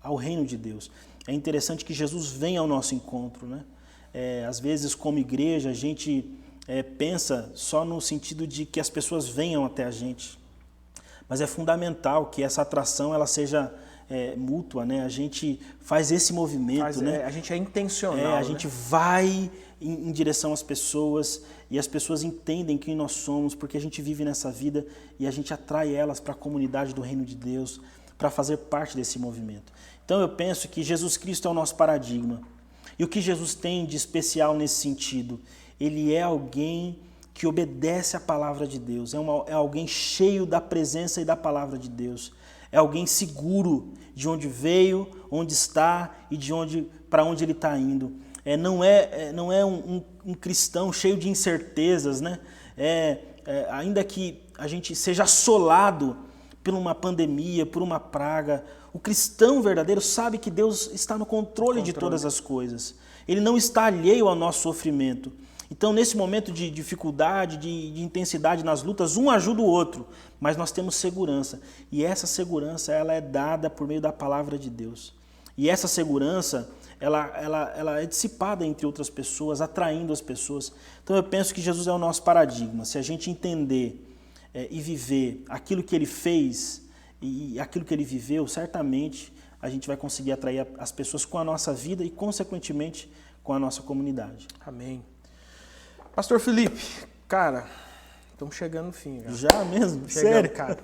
Speaker 2: ao reino de Deus. É interessante que Jesus vem ao nosso encontro, né? Às vezes, como igreja, a gente pensa só no sentido de que as pessoas venham até a gente, mas é fundamental que essa atração ela seja mútua, né? A gente faz esse movimento, né?
Speaker 1: A gente é intencional.
Speaker 2: A gente vai em direção às pessoas e as pessoas entendem quem nós somos, porque a gente vive nessa vida e a gente atrai elas para a comunidade do reino de Deus, para fazer parte desse movimento. Então eu penso que Jesus Cristo é o nosso paradigma. E o que Jesus tem de especial nesse sentido? Ele é alguém que obedece à palavra de Deus, é alguém cheio da presença e da palavra de Deus. É alguém seguro de onde veio, onde está e para onde ele está indo. Não é um cristão cheio de incertezas, né? Ainda que a gente seja assolado por uma pandemia, por uma praga, o cristão verdadeiro sabe que Deus está no controle de todas as coisas. Ele não está alheio ao nosso sofrimento. Então, nesse momento de dificuldade, de intensidade nas lutas, um ajuda o outro, mas nós temos segurança. E essa segurança ela é dada por meio da palavra de Deus. E essa segurança ela é dissipada entre outras pessoas, atraindo as pessoas. Então, eu penso que Jesus é o nosso paradigma. Se a gente entender e viver aquilo que ele fez e aquilo que ele viveu, certamente a gente vai conseguir atrair as pessoas com a nossa vida e, consequentemente, com a nossa comunidade.
Speaker 1: Amém. Pastor Felipe, cara, estamos chegando no fim. Cara.
Speaker 2: Já mesmo?
Speaker 1: Sério? Cara.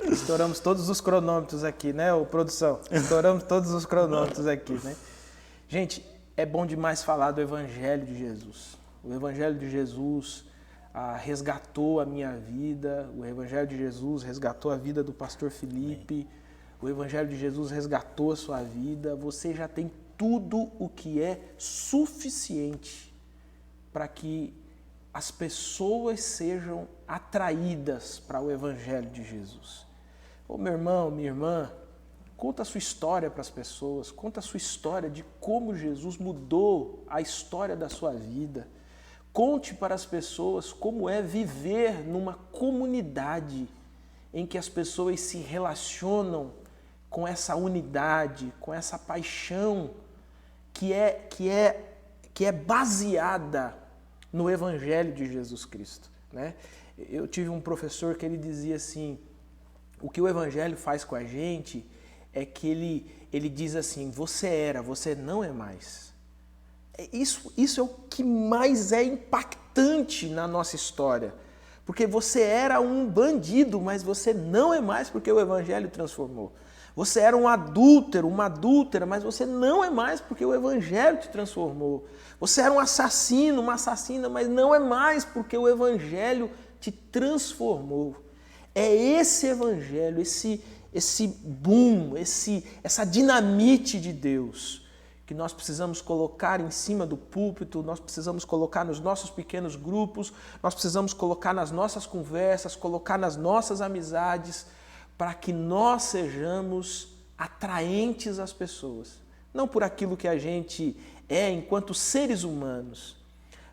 Speaker 1: Estouramos todos os cronômetros aqui, né, produção? Estouramos todos os cronômetros aqui, né? Gente, é bom demais falar do Evangelho de Jesus. O Evangelho de Jesus resgatou a minha vida, o Evangelho de Jesus resgatou a vida do pastor Felipe, o Evangelho de Jesus resgatou a sua vida. Você já tem tudo o que é suficiente para que as pessoas sejam atraídas para o Evangelho de Jesus. Ô meu irmão, minha irmã, conta a sua história para as pessoas, conta a sua história de como Jesus mudou a história da sua vida. Conte para as pessoas como é viver numa comunidade em que as pessoas se relacionam com essa unidade, com essa paixão que é baseada no Evangelho de Jesus Cristo, né? Eu tive um professor que ele dizia assim, o que o Evangelho faz com a gente é que ele diz assim, você não é mais. Isso é o que mais é impactante na nossa história. Porque você era um bandido, mas você não é mais porque o Evangelho transformou. Você era um adúltero, uma adúltera, mas você não é mais porque o Evangelho te transformou. Você era um assassino, uma assassina, mas não é mais porque o Evangelho te transformou. É esse Evangelho, esse boom, essa dinamite de Deus que nós precisamos colocar em cima do púlpito, nós precisamos colocar nos nossos pequenos grupos, nós precisamos colocar nas nossas conversas, colocar nas nossas amizades, para que nós sejamos atraentes às pessoas. Não por aquilo que a gente é enquanto seres humanos,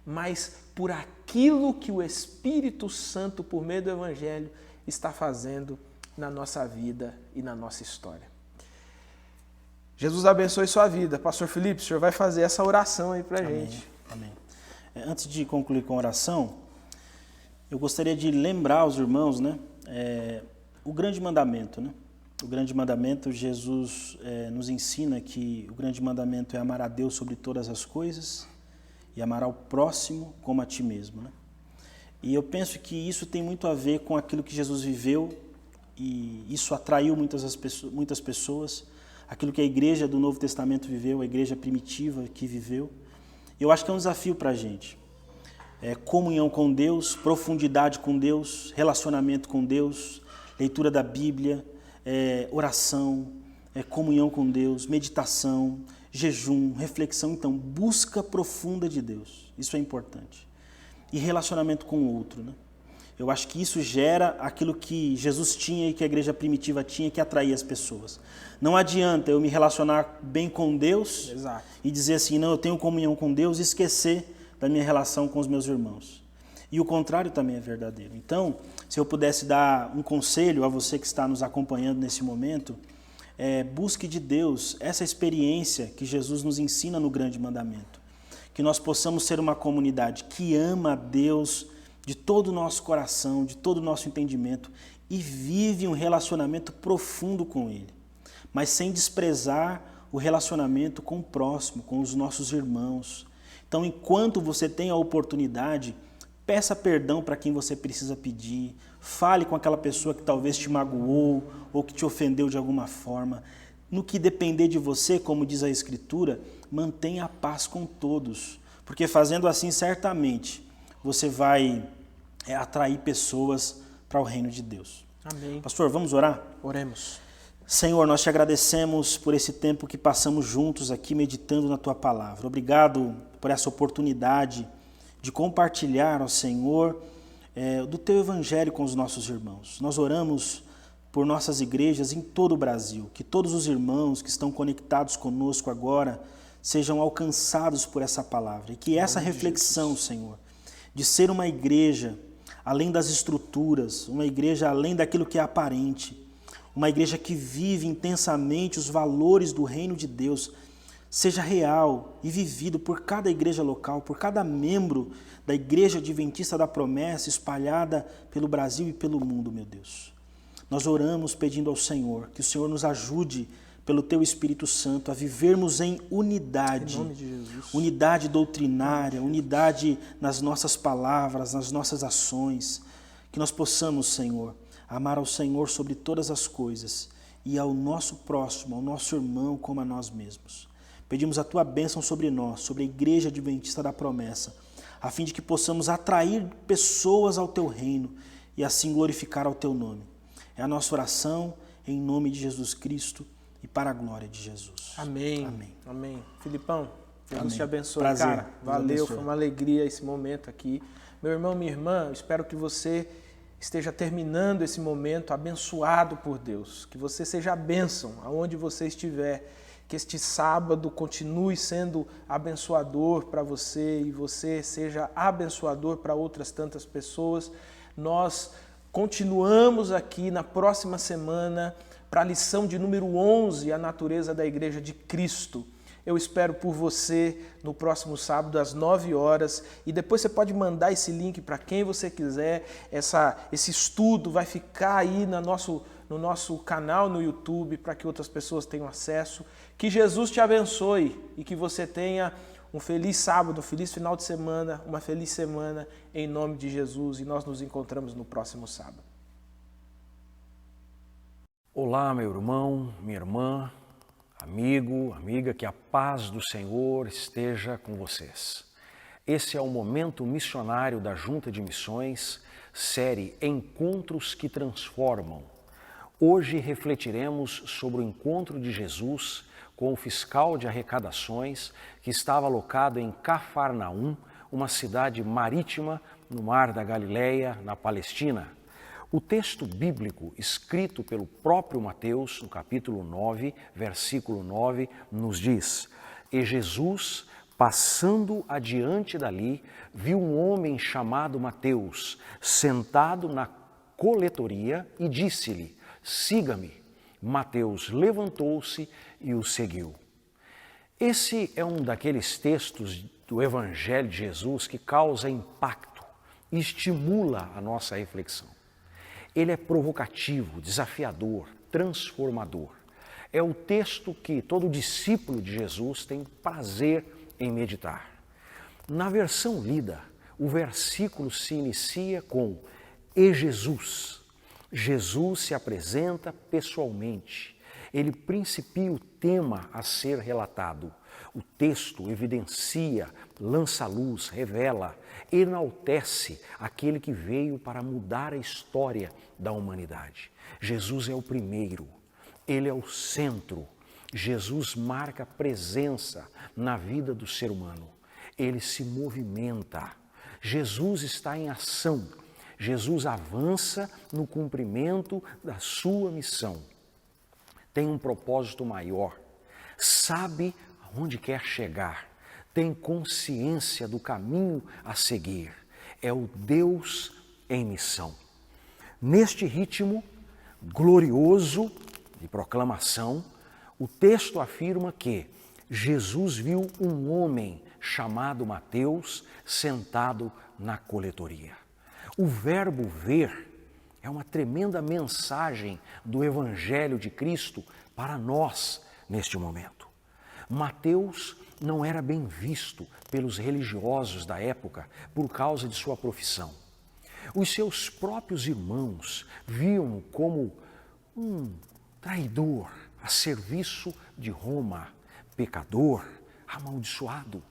Speaker 1: mas por aquilo que o Espírito Santo, por meio do Evangelho, está fazendo na nossa vida e na nossa história. Jesus abençoe sua vida. Pastor Felipe, o senhor vai fazer essa oração aí para a gente.
Speaker 2: Amém. Antes de concluir com a oração, eu gostaria de lembrar aos irmãos, né, o grande mandamento, né? O grande mandamento, Jesus nos ensina que o grande mandamento é amar a Deus sobre todas as coisas e amar ao próximo como a ti mesmo, né? E eu penso que isso tem muito a ver com aquilo que Jesus viveu e isso atraiu muitas pessoas. aquilo que a igreja do Novo Testamento viveu, a igreja primitiva que viveu. Eu acho que é um desafio para a gente. Comunhão com Deus, profundidade com Deus, relacionamento com Deus, leitura da Bíblia, oração, comunhão com Deus, meditação, jejum, reflexão. Então, busca profunda de Deus. Isso é importante. E relacionamento com o outro, né? Eu acho que isso gera aquilo que Jesus tinha e que a igreja primitiva tinha, que atraía as pessoas. Não adianta eu me relacionar bem com Deus
Speaker 1: Exato.
Speaker 2: e dizer assim, não, eu tenho comunhão com Deus e esquecer da minha relação com os meus irmãos. E o contrário também é verdadeiro. Então, se eu pudesse dar um conselho a você que está nos acompanhando nesse momento, busque de Deus essa experiência que Jesus nos ensina no grande mandamento. Que nós possamos ser uma comunidade que ama a Deus de todo o nosso coração, de todo o nosso entendimento e vive um relacionamento profundo com Ele, mas sem desprezar o relacionamento com o próximo, com os nossos irmãos. Então, enquanto você tem a oportunidade, peça perdão para quem você precisa pedir, fale com aquela pessoa que talvez te magoou ou que te ofendeu de alguma forma. No que depender de você, como diz a Escritura, mantenha a paz com todos, porque fazendo assim, certamente, você vai atrair pessoas para o reino de Deus.
Speaker 1: Amém.
Speaker 2: Pastor, vamos orar?
Speaker 1: Oremos.
Speaker 2: Senhor, nós te agradecemos por esse tempo que passamos juntos aqui meditando na Tua Palavra. Obrigado por essa oportunidade de compartilhar ao Senhor do Teu Evangelho com os nossos irmãos. Nós oramos por nossas igrejas em todo o Brasil, que todos os irmãos que estão conectados conosco agora sejam alcançados por essa palavra e que essa reflexão, Senhor, de ser uma igreja além das estruturas, uma igreja além daquilo que é aparente, uma igreja que vive intensamente os valores do reino de Deus, seja real e vivido por cada igreja local, por cada membro da Igreja Adventista da Promessa espalhada pelo Brasil e pelo mundo, meu Deus. Nós oramos pedindo ao Senhor que o Senhor nos ajude pelo Teu Espírito Santo a vivermos em unidade,
Speaker 1: Em nome de Jesus.
Speaker 2: unidade doutrinária, unidade nas nossas palavras, nas nossas ações, que nós possamos, Senhor, amar ao Senhor sobre todas as coisas e ao nosso próximo, ao nosso irmão como a nós mesmos. Pedimos a Tua bênção sobre nós, sobre a Igreja Adventista da Promessa, a fim de que possamos atrair pessoas ao Teu reino e assim glorificar ao Teu nome. É a nossa oração em nome de Jesus Cristo e para a glória de Jesus.
Speaker 1: Amém.
Speaker 2: Amém.
Speaker 1: Amém. Filipão, Jesus
Speaker 2: Amém.
Speaker 1: te abençoe,
Speaker 2: Prazer.
Speaker 1: cara.
Speaker 2: Deus
Speaker 1: Valeu,
Speaker 2: abençoe.
Speaker 1: foi uma alegria esse momento aqui. Meu irmão, minha irmã, espero que você esteja terminando esse momento abençoado por Deus. Que você seja a bênção aonde você estiver. Que este sábado continue sendo abençoador para você e você seja abençoador para outras tantas pessoas. Nós continuamos aqui na próxima semana para a lição de número 11, a natureza da Igreja de Cristo. Eu espero por você no próximo sábado às 9 horas e depois você pode mandar esse link para quem você quiser. Esse estudo vai ficar aí no nosso canal no YouTube para que outras pessoas tenham acesso. Que Jesus te abençoe e que você tenha um feliz sábado, um feliz final de semana, uma feliz semana em nome de Jesus e nós nos encontramos no próximo sábado.
Speaker 3: Olá, meu irmão, minha irmã, amigo, amiga, que a paz do Senhor esteja com vocês. Esse é o Momento Missionário da Junta de Missões, série Encontros que Transformam. Hoje refletiremos sobre o encontro de Jesus com o fiscal de arrecadações que estava alocado em Cafarnaum, uma cidade marítima no Mar da Galileia, na Palestina. O texto bíblico escrito pelo próprio Mateus, no capítulo 9, versículo 9, nos diz: E Jesus, passando adiante dali, viu um homem chamado Mateus, sentado na coletoria e disse-lhe: Siga-me. Mateus levantou-se e o seguiu. Esse é um daqueles textos do Evangelho de Jesus que causa impacto e estimula a nossa reflexão. Ele é provocativo, desafiador, transformador. É o texto que todo discípulo de Jesus tem prazer em meditar. Na versão lida, o versículo se inicia com E Jesus. Jesus se apresenta pessoalmente. Ele principia o tema a ser relatado. O texto evidencia, lança luz, revela, enaltece aquele que veio para mudar a história da humanidade. Jesus é o primeiro, ele é o centro. Jesus marca presença na vida do ser humano. Ele se movimenta. Jesus está em ação. Jesus avança no cumprimento da sua missão. Tem um propósito maior. Sabe aonde quer chegar. Tem consciência do caminho a seguir. É o Deus em missão. Neste ritmo glorioso de proclamação, o texto afirma que Jesus viu um homem chamado Mateus sentado na coletoria. O verbo ver é uma tremenda mensagem do Evangelho de Cristo para nós neste momento. Mateus não era bem visto pelos religiosos da época por causa de sua profissão. Os seus próprios irmãos viam-no como um traidor a serviço de Roma, pecador, amaldiçoado.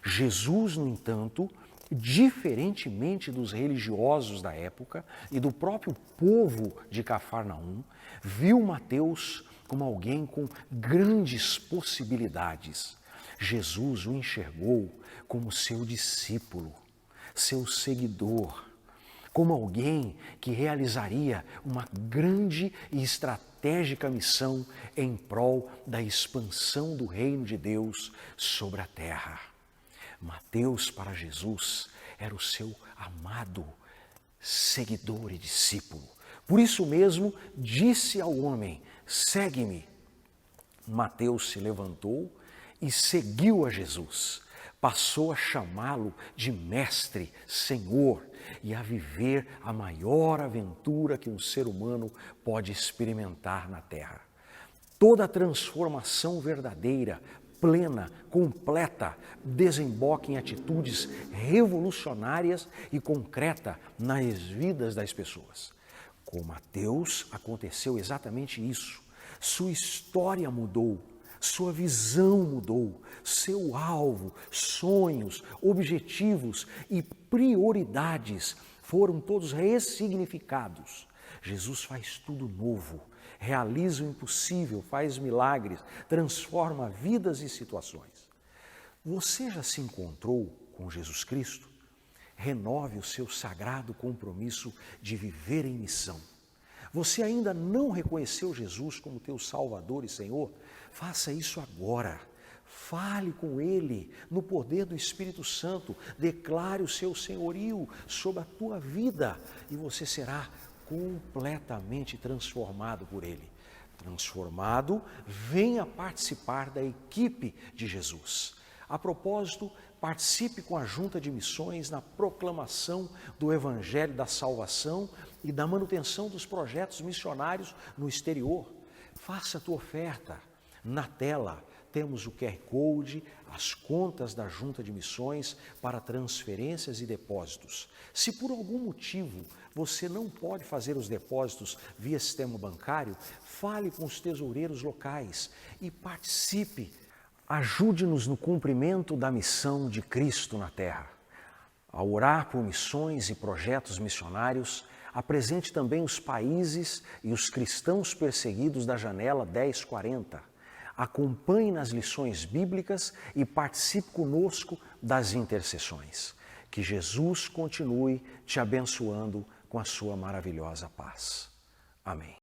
Speaker 3: Jesus, no entanto, diferentemente dos religiosos da época e do próprio povo de Cafarnaum, viu Mateus como alguém com grandes possibilidades. Jesus o enxergou como seu discípulo, seu seguidor, como alguém que realizaria uma grande e estratégica missão em prol da expansão do reino de Deus sobre a terra. Mateus, para Jesus, era o seu amado seguidor e discípulo. Por isso mesmo, disse ao homem: segue-me. Mateus se levantou e seguiu a Jesus. Passou a chamá-lo de mestre, Senhor, e a viver a maior aventura que um ser humano pode experimentar na terra. Toda transformação verdadeira, plena, completa, desemboca em atitudes revolucionárias e concretas nas vidas das pessoas. Com Mateus aconteceu exatamente isso. Sua história mudou, sua visão mudou, seu alvo, sonhos, objetivos e prioridades foram todos ressignificados. Jesus faz tudo novo, realiza o impossível, faz milagres, transforma vidas e situações. Você já se encontrou com Jesus Cristo? Renove o seu sagrado compromisso de viver em missão. Você ainda não reconheceu Jesus como teu Salvador e Senhor? Faça isso agora. Fale com Ele no poder do Espírito Santo. Declare o seu senhorio sobre a tua vida e você será completamente transformado por Ele. Transformado, venha participar da equipe de Jesus. A propósito, participe com a Junta de Missões na proclamação do Evangelho da Salvação e da manutenção dos projetos missionários no exterior. Faça a tua oferta. Na tela temos o QR Code, as contas da Junta de Missões para transferências e depósitos. Se por algum motivo você não pode fazer os depósitos via sistema bancário, fale com os tesoureiros locais e participe. Ajude-nos no cumprimento da missão de Cristo na terra. Ao orar por missões e projetos missionários, apresente também os países e os cristãos perseguidos da janela 1040. Acompanhe nas lições bíblicas e participe conosco das intercessões. Que Jesus continue te abençoando com a sua maravilhosa paz. Amém.